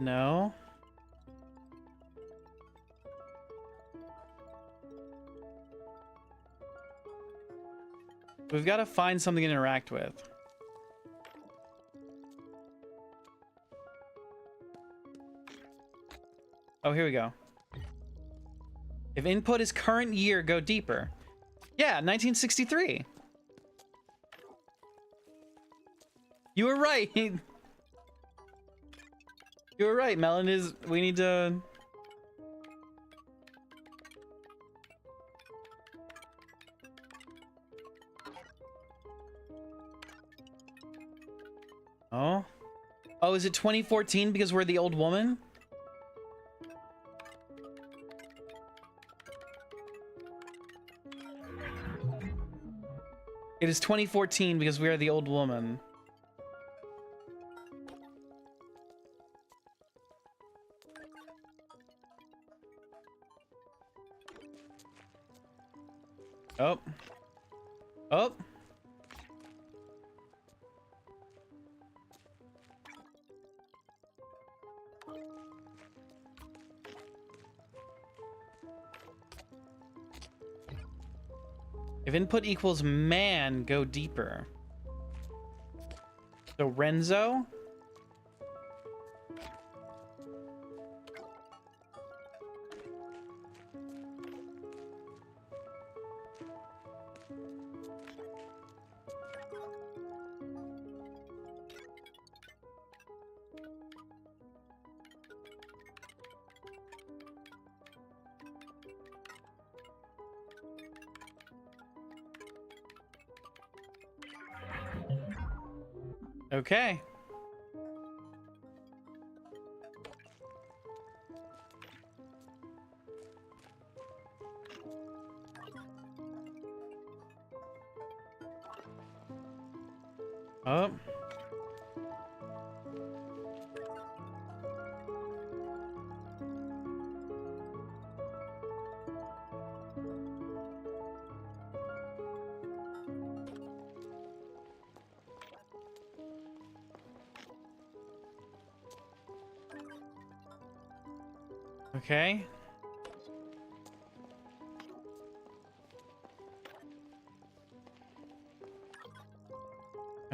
No. We've got to find something to interact with. Oh, here we go. If input is current year, go deeper. Yeah, 1963. You were right. You were right, Melon. We need to... Oh? Oh, is it 2014 because we're the old woman? It is 2014 because we are the old woman. Oh. Oh. If input equals man, go deeper. So Renzo? Okay. Oh. Okay.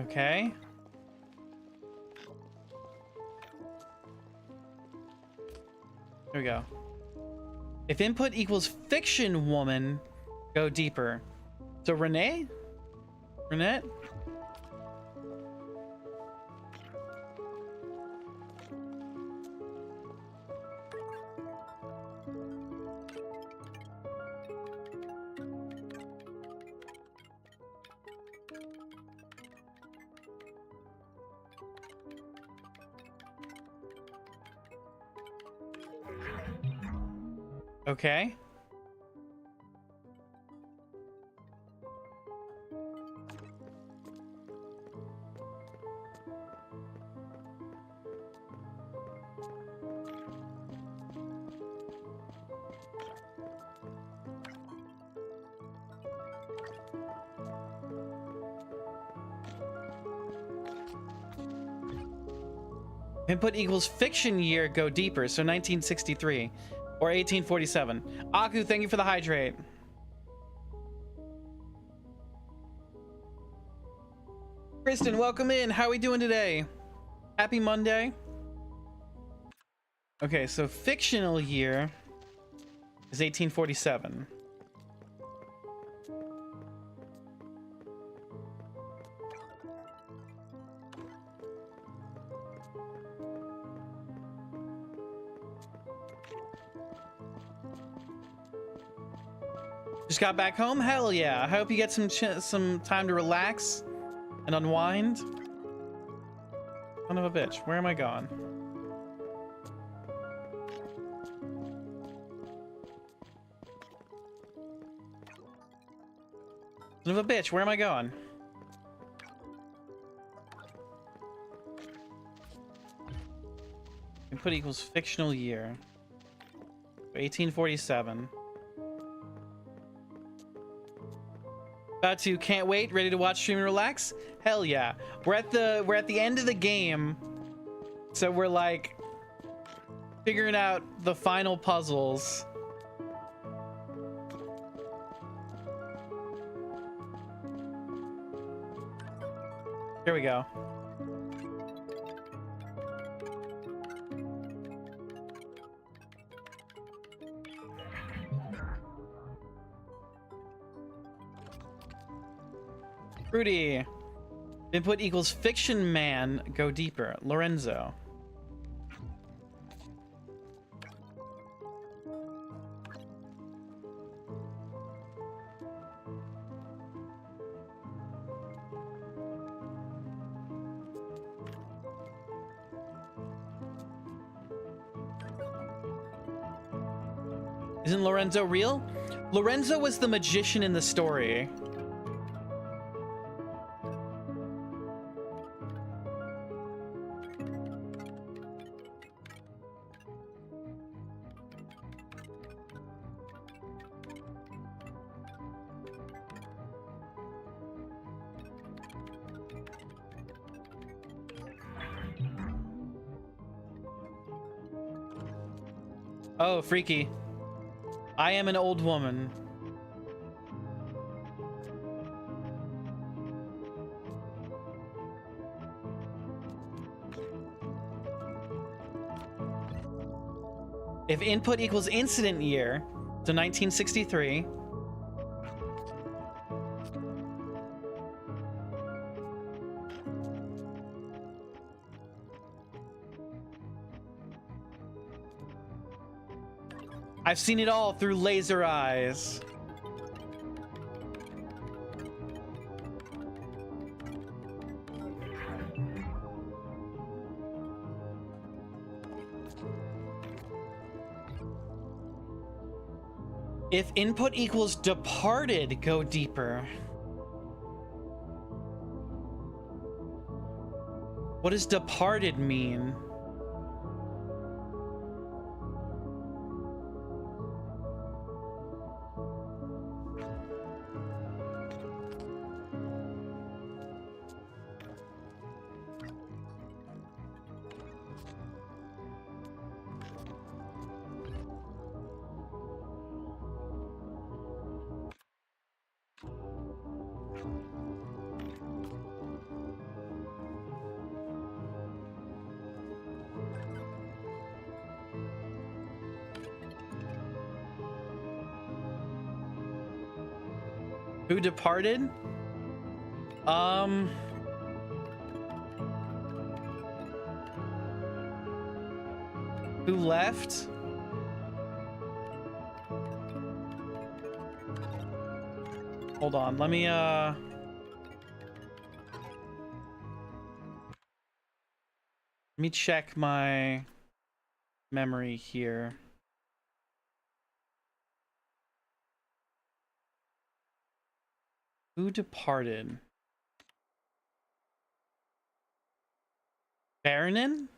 Okay. Here we go. If input equals fiction woman, go deeper. So Renee? Renette? Okay. Input equals fiction year, go deeper. So 1963 or 1847. Aku, thank you for the hydrate. Kristen, welcome in. How are we doing today? Happy Monday. Okay, so fictional year is 1847. Just got back home? Hell yeah. I hope you get some time to relax and unwind. Son of a bitch. Where am I going? Son of a bitch. Where am I going? Input equals fictional year. 1847. About to, can't wait, ready to watch, stream, and relax? Hell yeah. We're at the end of the game. So we're like figuring out the final puzzles. Here we go. Rudy. Input equals fiction man, go deeper. Lorenzo. Isn't Lorenzo real? Lorenzo was the magician in the story. Oh, freaky. I am an old woman. If input equals incident year, so 1963. I've seen it all through laser eyes. If input equals departed, go deeper. What does departed mean? Who departed? Who left? Hold on, let me check my memory here. Who departed? Baronin?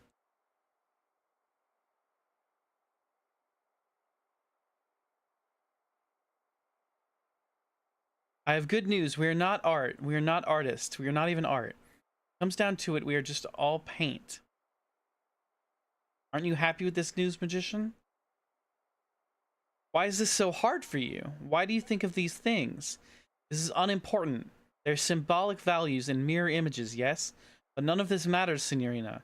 I have good news. We are not art. We are not artists. We are not even art. Comes down to it, we are just all paint. Aren't you happy with this news, magician? Why is this so hard for you? Why do you think of these things? This is unimportant. They're symbolic values and mirror images, yes? But none of this matters, Signorina.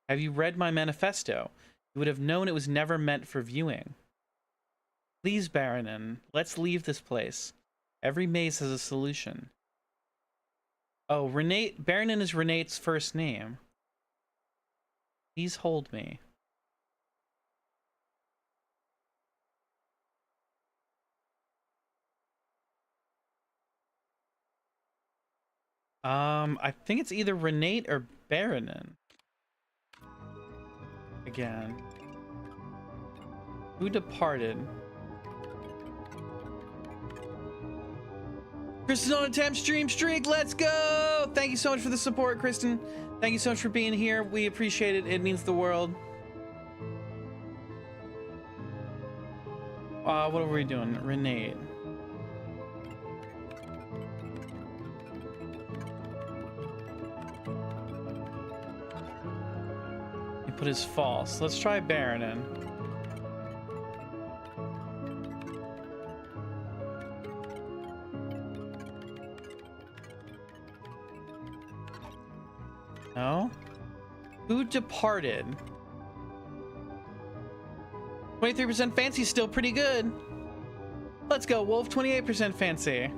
Have you read my manifesto? You would have known it was never meant for viewing. Please, Baronin, let's leave this place. Every maze has a solution. Oh, Baronin is Renate's first name. Please hold me. I think it's either Renate or Baronin. Again. Who departed? Kristen on a 10 stream streak. Let's go! Thank you so much for the support, Kristen. Thank you so much for being here. We appreciate it. It means the world. What are we doing? Renate. He put his false. Let's try Baronin. No? Who departed? 23% fancy, still pretty good. Let's go, Wolf. 28% fancy.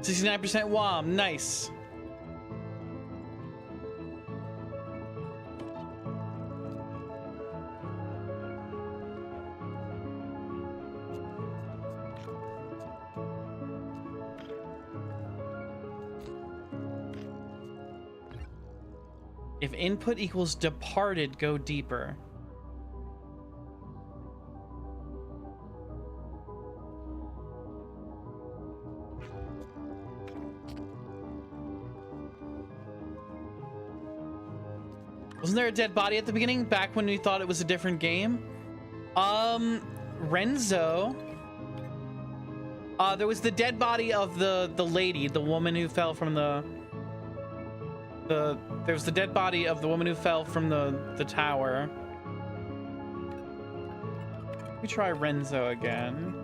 %69% WOM. Nice. If input equals departed, go deeper. Wasn't there a dead body at the beginning, back when we thought it was a different game? Renzo. There was the dead body of the lady, the woman who fell from there's the dead body of the woman who fell from the tower. Let me try Renzo again.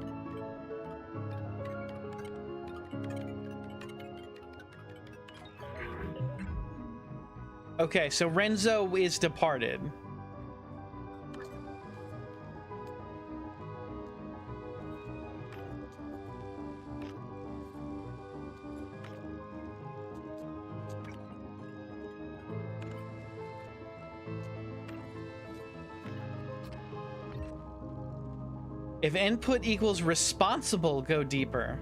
Okay, so Renzo is departed. If input equals responsible, go deeper.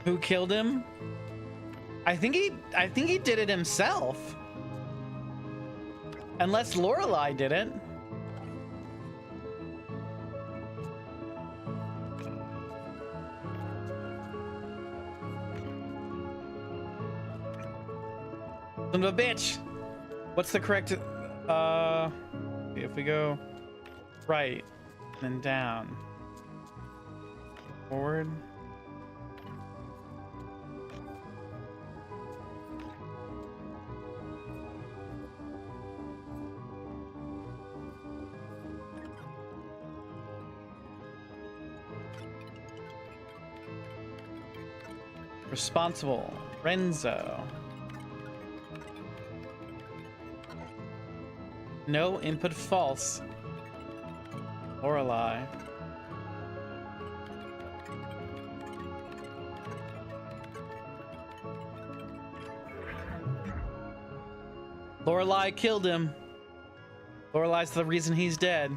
Who killed him? I think he did it himself. Unless Lorelei did it. Son of a bitch. What's the correct if we go right and then down. Forward. Responsible. Renzo. No input false. Lorelei. Lorelei killed him. Lorelei's the reason he's dead.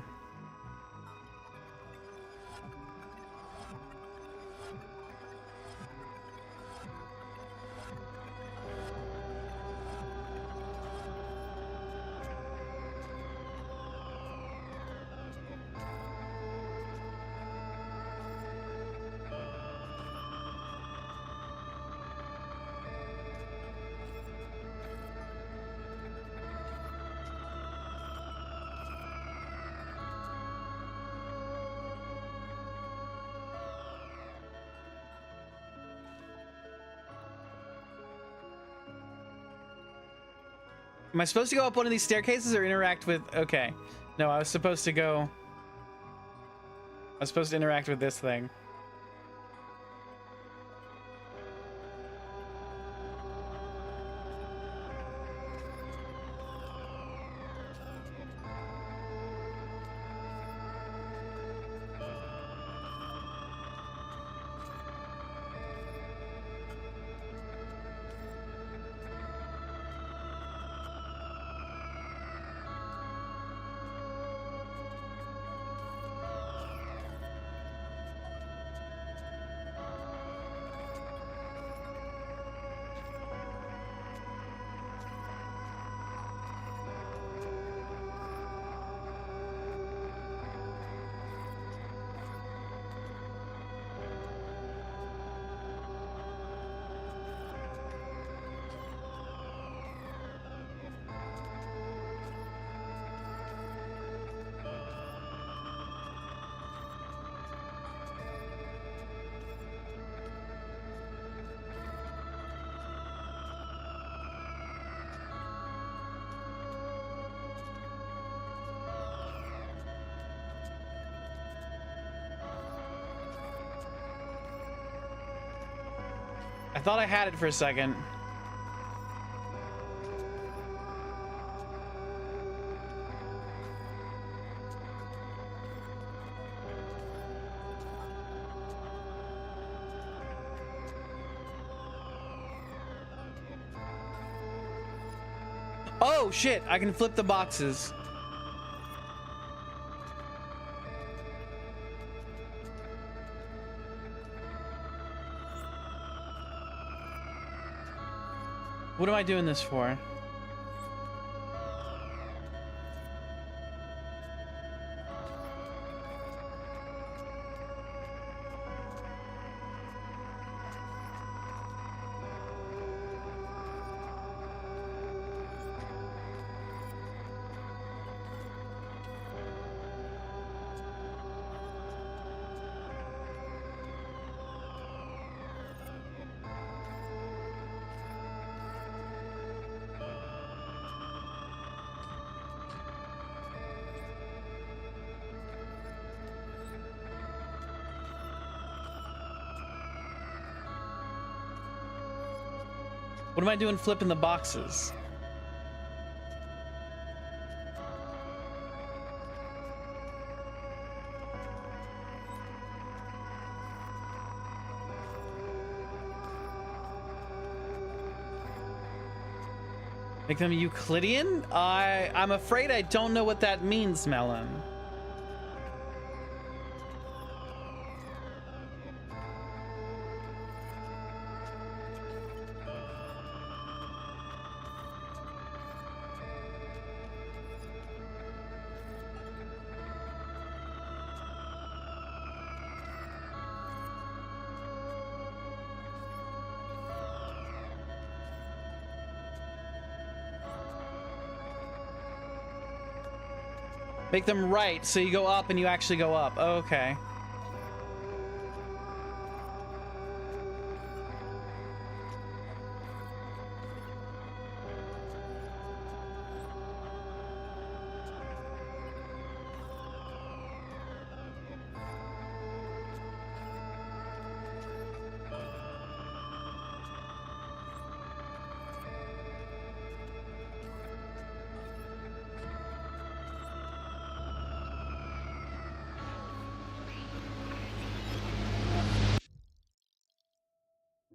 Am I supposed to go up one of these staircases or interact with... Okay. No, I was supposed to go... I was supposed to interact with this thing. I thought I had it for a second. Oh shit, I can flip the boxes. What am I doing this for? What am I doing flipping the boxes? Make them Euclidean? I'm afraid I don't know what that means, Melon. Make them right, so you go up and you actually go up. Okay.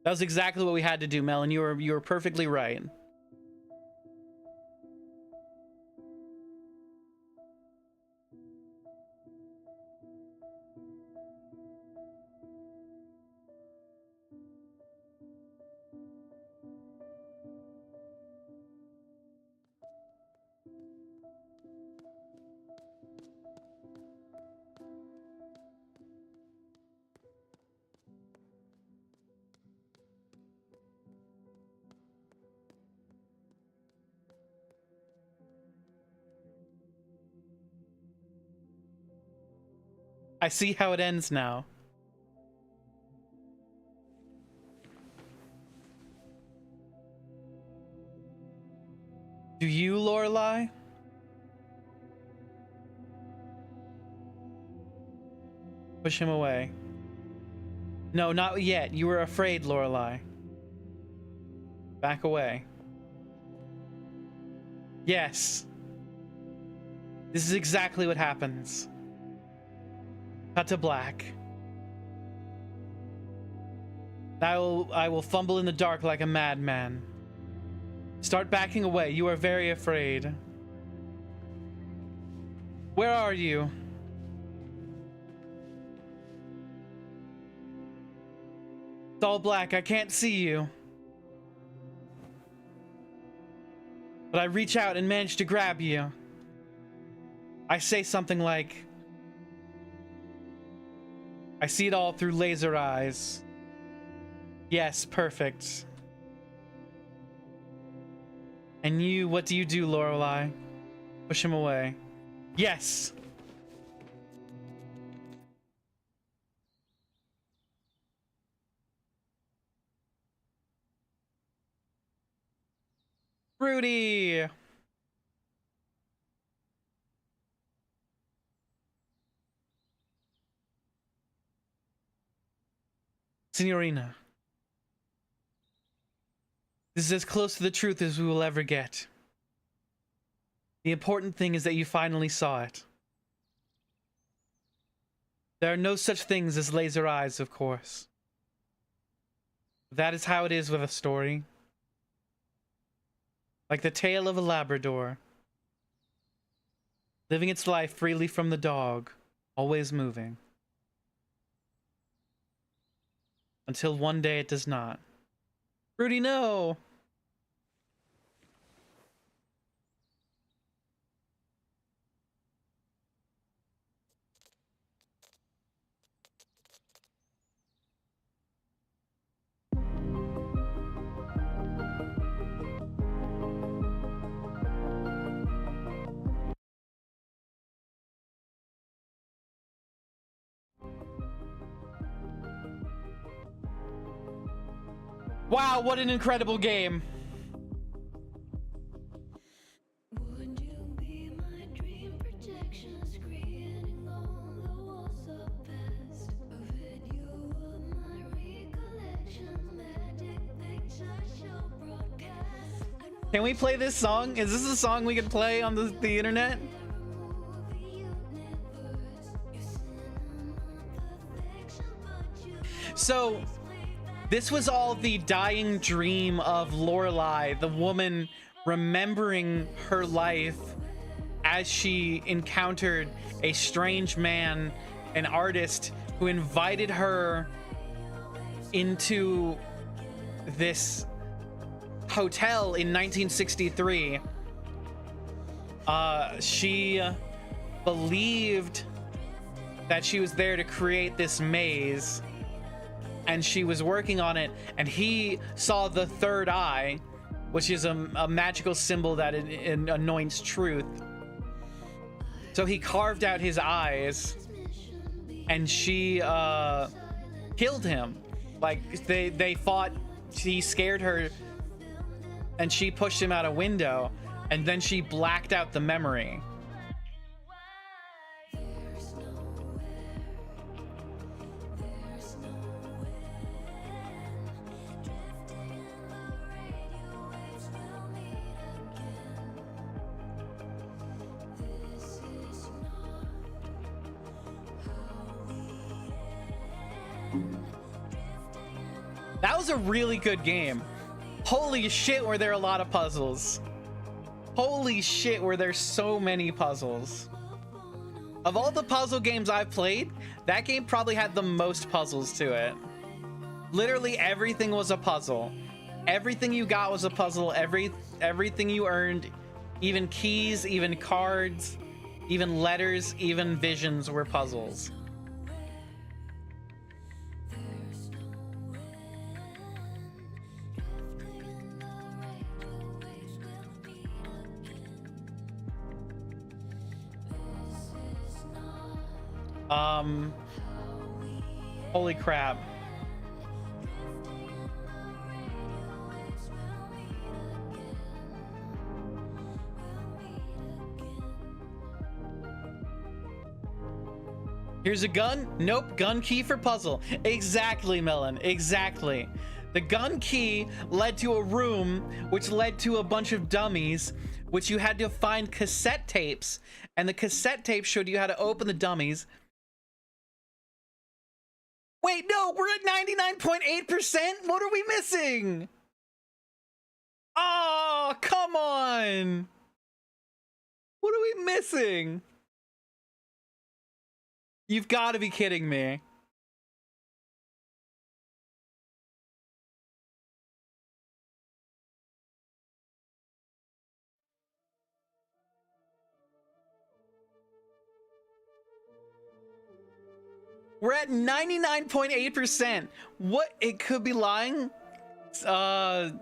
That was exactly what we had to do, Melon. You were perfectly right. I see how it ends now. Do you, Lorelei? Push him away. No, not yet. You were afraid, Lorelei. Back away. Yes. This is exactly what happens. Cut to black. I will fumble in the dark like a madman. Start backing away. You are very afraid. Where are you? It's all black. I can't see you. But I reach out and manage to grab you. I say something like, I see it all through laser eyes. Yes, perfect. And you, what do you do, Lorelei? Push him away. Yes! Rudy! Signorina. This is as close to the truth as we will ever get. The important thing is that you finally saw it. There are no such things as laser eyes, of course. That is how it is with a story. Like the tale of a Labrador. Living its life freely from the dog, always moving. Until one day it does not. Rudy, no! Wow, what an incredible game. Would you be my dream protection, screening all the walls of past? A video of my recollections, magic picture show broadcast. Can we play this song? Is this a song we can play on the internet? So this was all the dying dream of Lorelei, the woman remembering her life as she encountered a strange man, an artist who invited her into this hotel in 1963. She believed that she was there to create this maze, and she was working on it, and he saw the third eye, which is a magical symbol that anoints truth. So he carved out his eyes, and she killed him. Like they fought. He scared her, and she pushed him out a window, and then she blacked out the memory. That was a really good game. Holy shit, were there a lot of puzzles. Holy shit, were there so many puzzles. Of all the puzzle games I've played, that game probably had the most puzzles to it. Literally everything was a puzzle. Everything you got was a puzzle. Everything you earned, even keys, even cards, even letters, even visions were puzzles. Holy crap. Here's a gun. Nope, gun key for puzzle. Exactly, Melon. Exactly. The gun key led to a room, which led to a bunch of dummies, which you had to find cassette tapes, and the cassette tape showed you how to open the dummies. Wait, no, we're at 99.8%? What are we missing? Oh, come on. What are we missing? You've got to be kidding me. We're at 99.8%. What? It could be lying. Symphony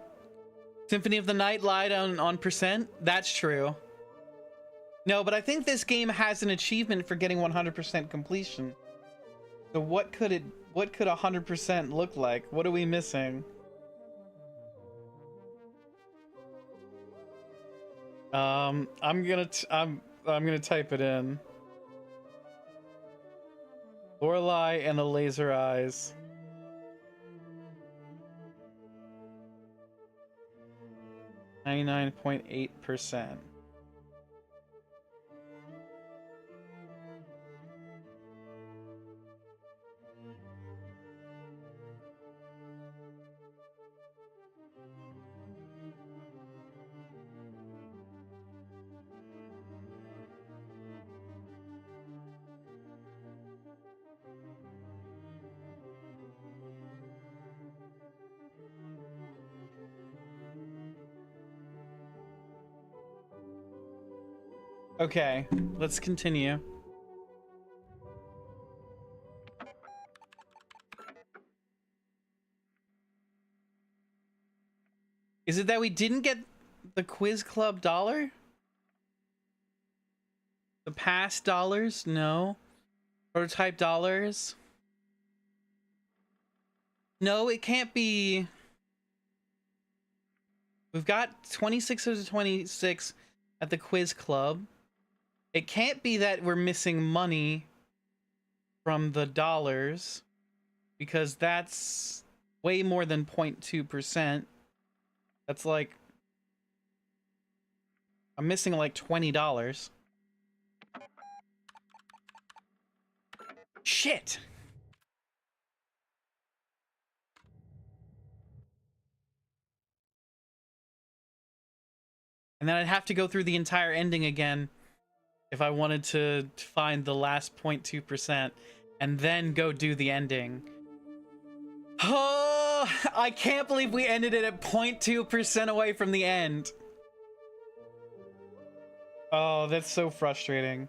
of the Night lied on percent. That's true. No, but I think this game has an achievement for getting 100% completion. So what could 100% look like? What are we missing? I'm gonna type it in. Lorelei and the laser eyes. 99.8%. Okay, let's continue. Is it that we didn't get the Quiz Club dollar? The past dollars? No. Prototype dollars? No, it can't be. We've got 26 out of 26 at the Quiz Club. It can't be that we're missing money from the dollars, because that's way more than 0.2%. That's like, I'm missing like $20. Shit. And then I'd have to go through the entire ending again if I wanted to find the last 0.2% and then go do the ending. Oh, I can't believe we ended it at 0.2% away from the end. Oh, that's so frustrating.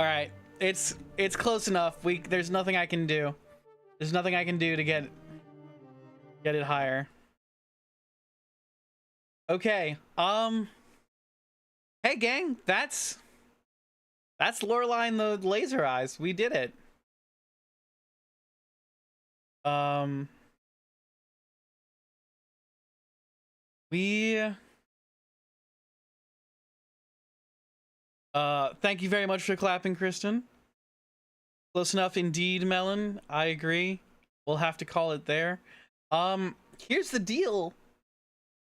All right, it's close enough. There's nothing I can do. There's nothing I can do to get it higher. Okay. Hey gang, that's Lorelei and the laser eyes. We did it. We thank you very much for clapping, Kristen. Close enough indeed, Melon. I agree. We'll have to call it there. Here's the deal.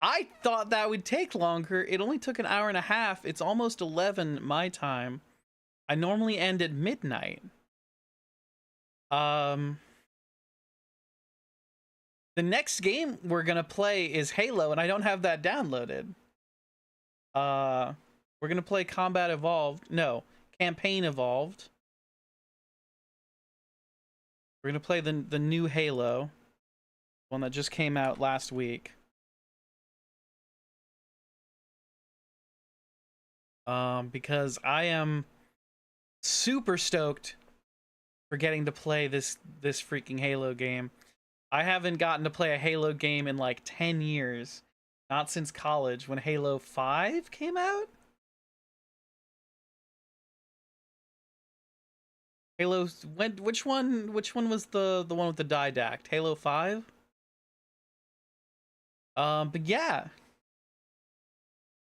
I thought that would take longer. It only took an hour and a half. It's almost 11 my time. I normally end at midnight. The next game we're gonna play is Halo, and I don't have that downloaded. We're gonna play Combat Evolved. No, Campaign Evolved. We're gonna play the new Halo, one that just came out last week. Because I am super stoked for getting to play this freaking Halo game. I haven't gotten to play a Halo game in like 10 years. Not since college when Halo 5 came out. Which one was the one with the didact? Halo 5? But yeah.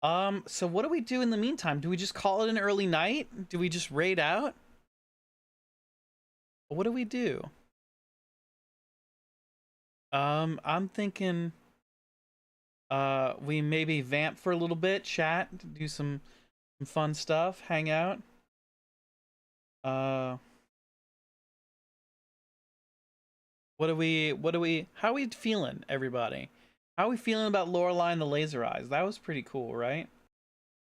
So what do we do in the meantime? Do we just call it an early night? Do we just raid out? What do we do? I'm thinking we maybe vamp for a little bit, chat, do some fun stuff, hang out. How are we feeling, everybody? How are we feeling about Lorelei and the laser eyes? That was pretty cool, right?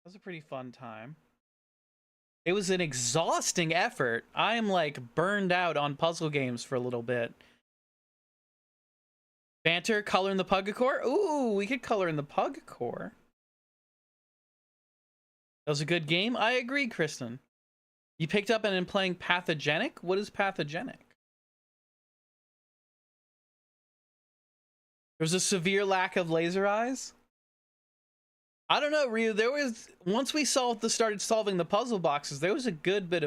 That was a pretty fun time. It was an exhausting effort. I am like burned out on puzzle games for a little bit. Banter, color in the Pugacore? Ooh, we could color in the Pugacore. That was a good game. I agree, Kristen. You picked up and been playing Pathogenic? What is Pathogenic? There's a severe lack of laser eyes? I don't know, Ryu. There was, once we started solving the puzzle boxes, there was a good bit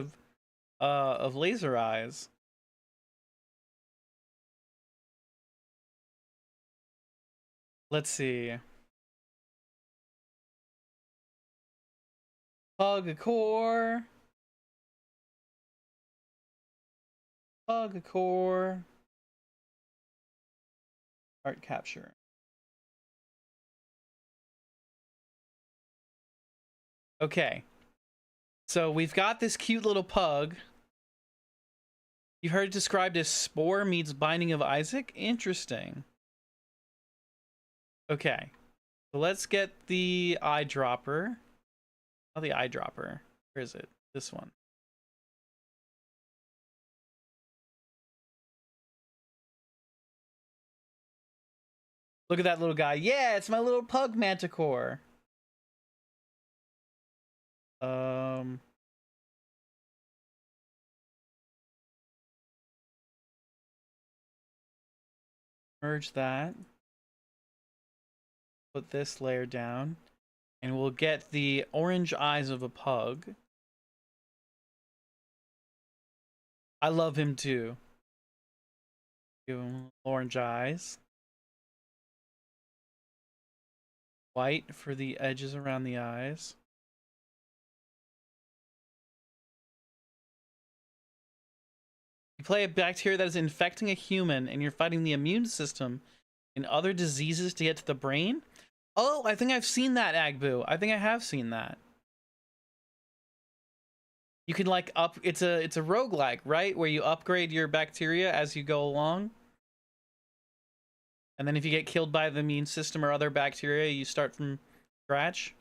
of laser eyes. Let's see. Pugacore. Pugacore. Art capture. Okay. So we've got this cute little pug. You heard it described as Spore meets Binding of Isaac? Interesting. Okay. So let's get the eyedropper. Oh, the eyedropper. Where is it? This one. Look at that little guy. Yeah, it's my little pug manticore. Merge that. Put this layer down. And we'll get the orange eyes of a pug. I love him too. Give him orange eyes. White for the edges around the eyes. You play a bacteria that is infecting a human and you're fighting the immune system and other diseases to get to the brain? Oh, I think I've seen that, Agbu. I think I have seen that. You can like it's a roguelike, right? Where you upgrade your bacteria as you go along. And then if you get killed by the immune system or other bacteria, you start from scratch.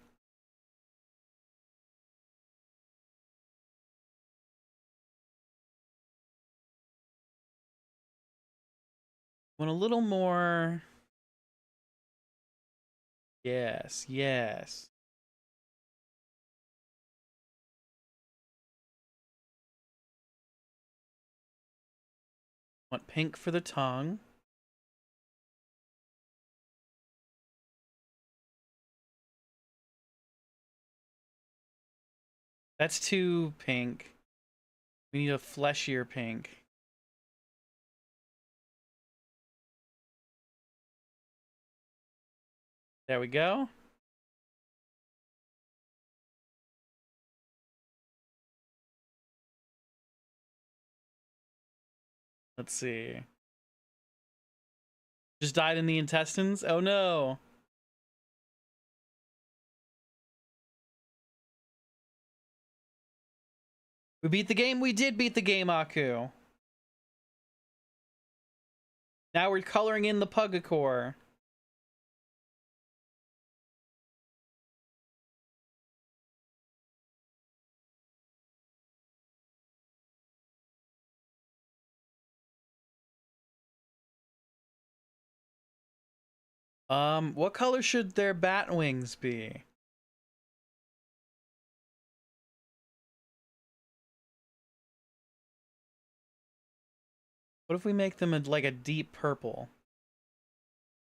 Want a little more. Yes, yes. Want pink for the tongue. That's too pink. We need a fleshier pink. There we go. Let's see. Just died in the intestines? Oh no. We beat the game? We did beat the game, Aku. Now we're coloring in the Pugacore. What color should their bat wings be? What if we make them like a deep purple?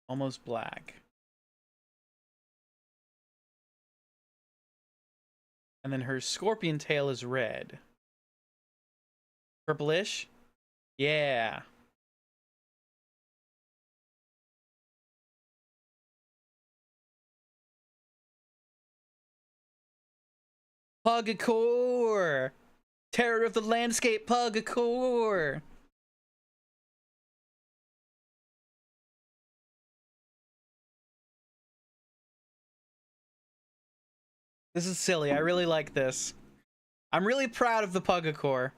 Almost black. And then her scorpion tail is red. Purplish? Yeah. Pugacore! Terror of the landscape, Pugacore! This is silly. I really like this. I'm really proud of the Pugacore.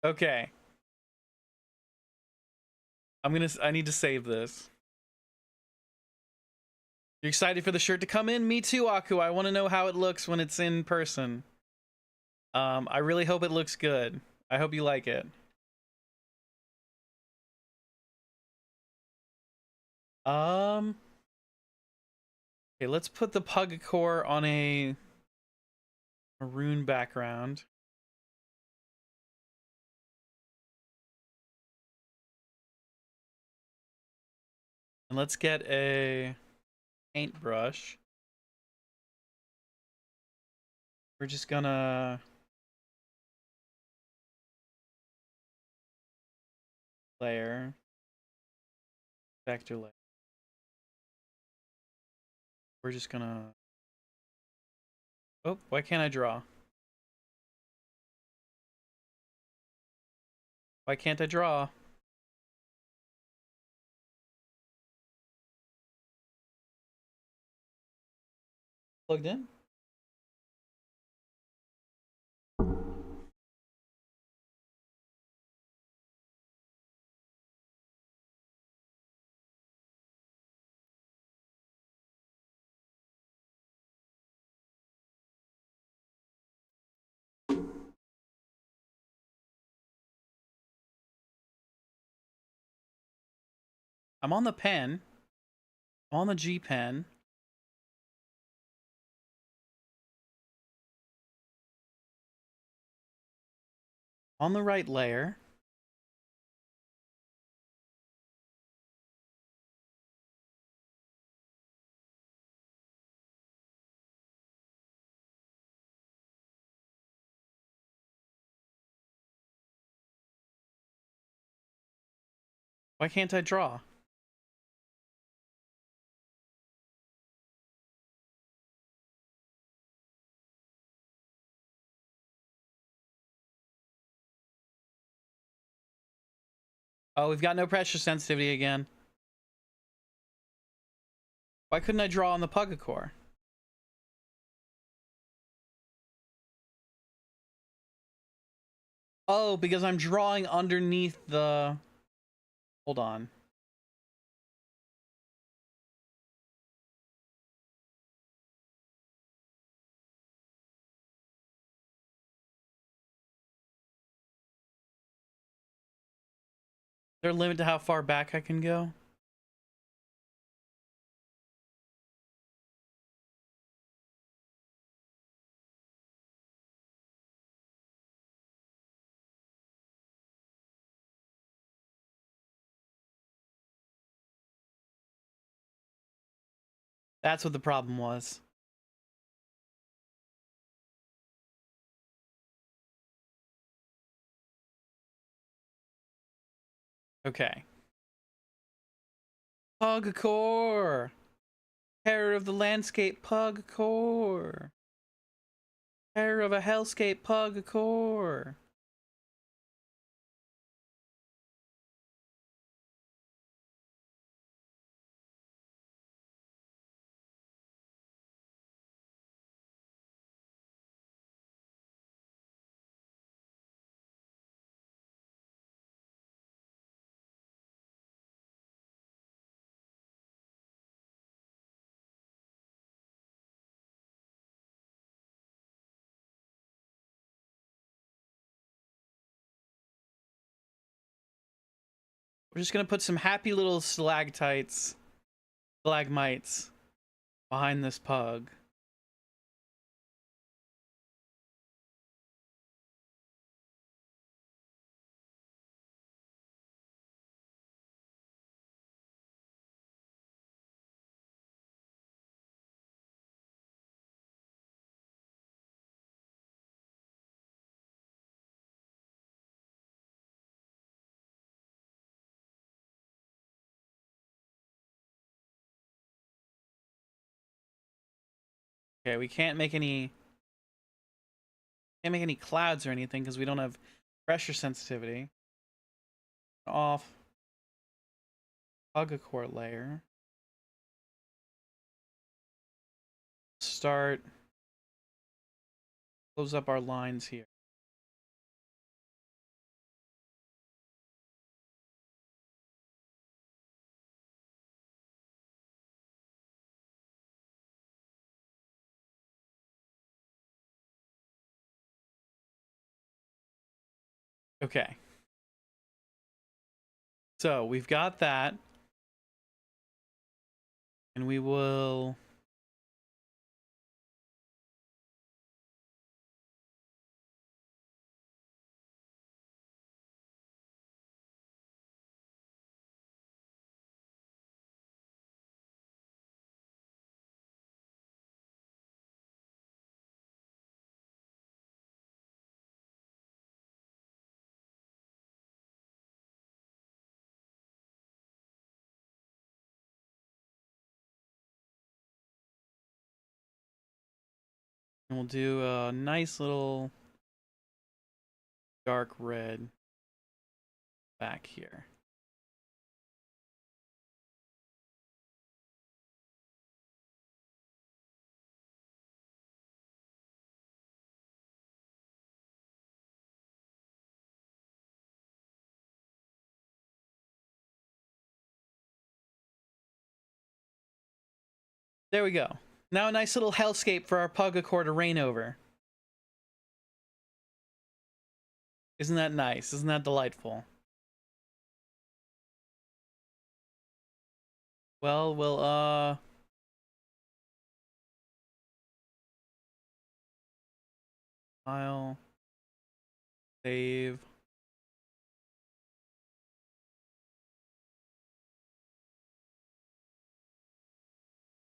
Okay. I need to save this. You're excited for the shirt to come in? Me too, Aku. I want to know how it looks when it's in person. I really hope it looks good. I hope you like it. Okay, let's put the Pugacore on a maroon background. And let's get a paintbrush. We're just gonna layer, vector layer. We're just gonna, oh, why can't I draw? Why can't I draw? Plugged in? I'm on the pen. I'm on the G pen. On the right layer. Why can't I draw? Oh, we've got no pressure sensitivity again. Why couldn't I draw on the Pugacore? Oh, because I'm drawing underneath the... Hold on. Is there a limit to how far back I can go? That's what the problem was. Okay. Pugcore! Terror of the landscape, Pugcore! Terror of a hellscape, Pugcore! We're just gonna put some happy little stalagmites behind this pug. Okay, we can't make any clouds or anything because we don't have pressure sensitivity. Off Pugcore layer. Start. Close up our lines here. Okay. So we've got that. And we will... And we'll do a nice little dark red back here. There we go. Now a nice little hellscape for our Pugcore to reign over. Isn't that nice? Isn't that delightful? Well, file, save.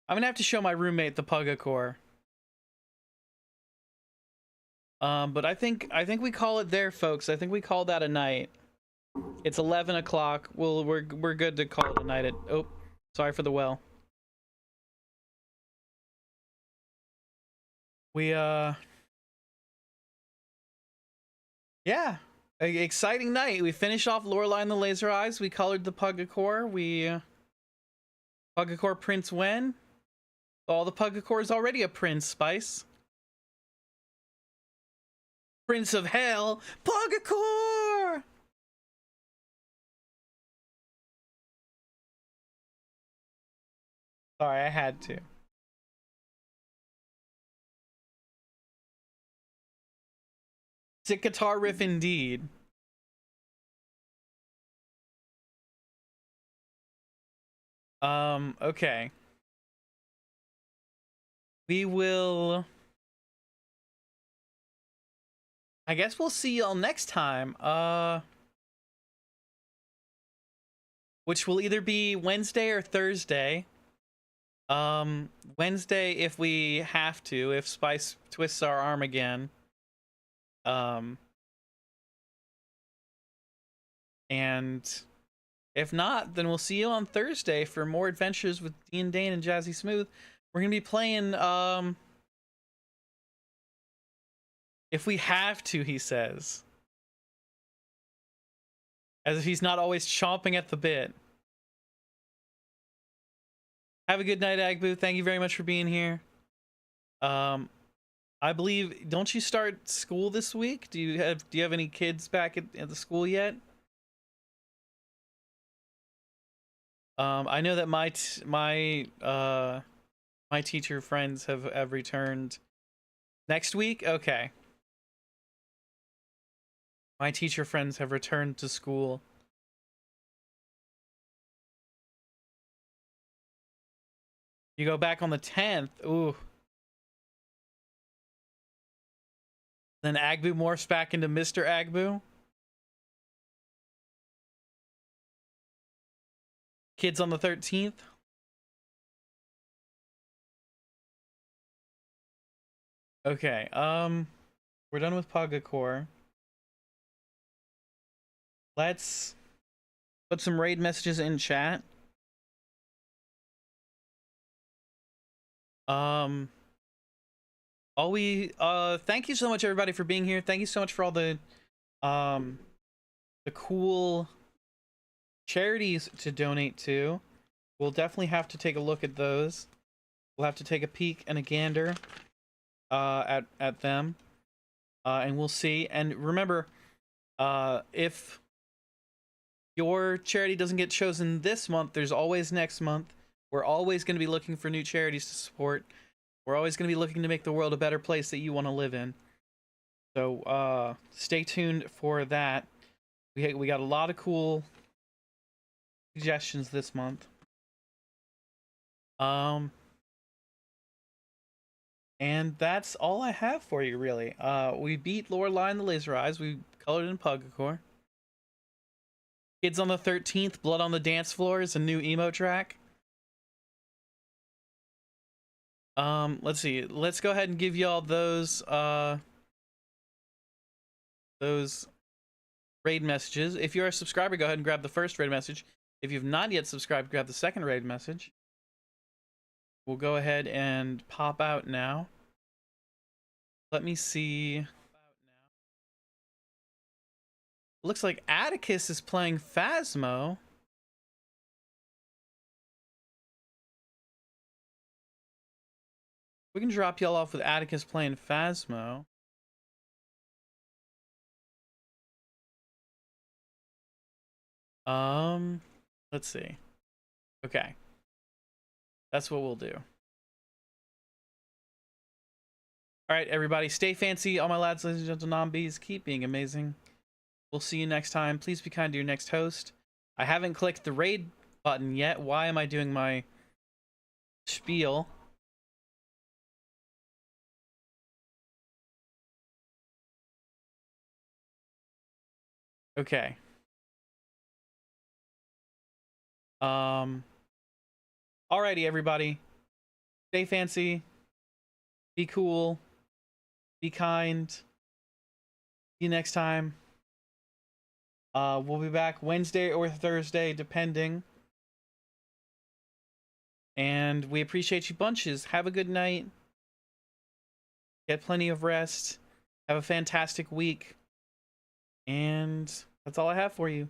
I'm gonna have to show my roommate the Pugcore. But I think we call it there, folks. I think we call that a night. It's 11 o'clock. We're good to call it a night. Oh, sorry for the well. We yeah, exciting night. We finished off Lorelei and the Laser Eyes. We colored the Pugcore. Pugcore Prince when? All the Pugcore is already a prince, Spice. Prince of Hell, Pugcore! Sorry, I had to. Sick guitar riff indeed. Okay. We will... I guess we'll see y'all next time. Which will either be Wednesday or Thursday. Wednesday if we have to, if Spice twists our arm again. And if not, then we'll see you on Thursday for more adventures with Dean Dane and Jazzy Smooth. We're gonna be playing if we have to, he says. As if he's not always chomping at the bit. Have a good night, Agbu. Thank you very much for being here. I believe, don't you start school this week? Do you have any kids back at the school yet? I know that my teacher friends have returned next week. Okay. My teacher friends have returned to school. You go back on the 10th. Ooh. Then Agbu morphs back into Mr. Agbu. Kids on the 13th. Okay, we're done with Pagacore. Let's put some raid messages in chat. Thank you so much everybody for being here. Thank you so much for all the cool charities to donate to. We'll definitely have to take a look at those. We'll have to take a peek and a gander at them. And we'll see. And remember, if your charity doesn't get chosen this month, there's always next month. We're always going to be looking for new charities to support. We're always going to be looking to make the world a better place that you want to live in. So stay tuned for that. We got a lot of cool suggestions this month. And that's all I have for you, really. We beat Lorelei and the Laser Eyes. We colored in Puggacore. Kids on the 13th, Blood on the Dance Floor is a new emo track. Let's see. Let's go ahead and give y'all those raid messages. If you're a subscriber, go ahead and grab the first raid message. If you've not yet subscribed, grab the second raid message. We'll go ahead and pop out now. Let me see. Looks like Atticus is playing Phasmo. We can drop y'all off with Atticus playing Phasmo. Let's see. Okay. That's what we'll do. Alright, everybody, stay fancy. All my lads, ladies and gentlemen, zombies, keep being amazing. We'll see you next time. Please be kind to your next host. I haven't clicked the raid button yet. Why am I doing my spiel? Okay. Alrighty, everybody. Stay fancy. Be cool. Be kind. See you next time. We'll be back Wednesday or Thursday, depending. And we appreciate you bunches. Have a good night. Get plenty of rest. Have a fantastic week. And that's all I have for you.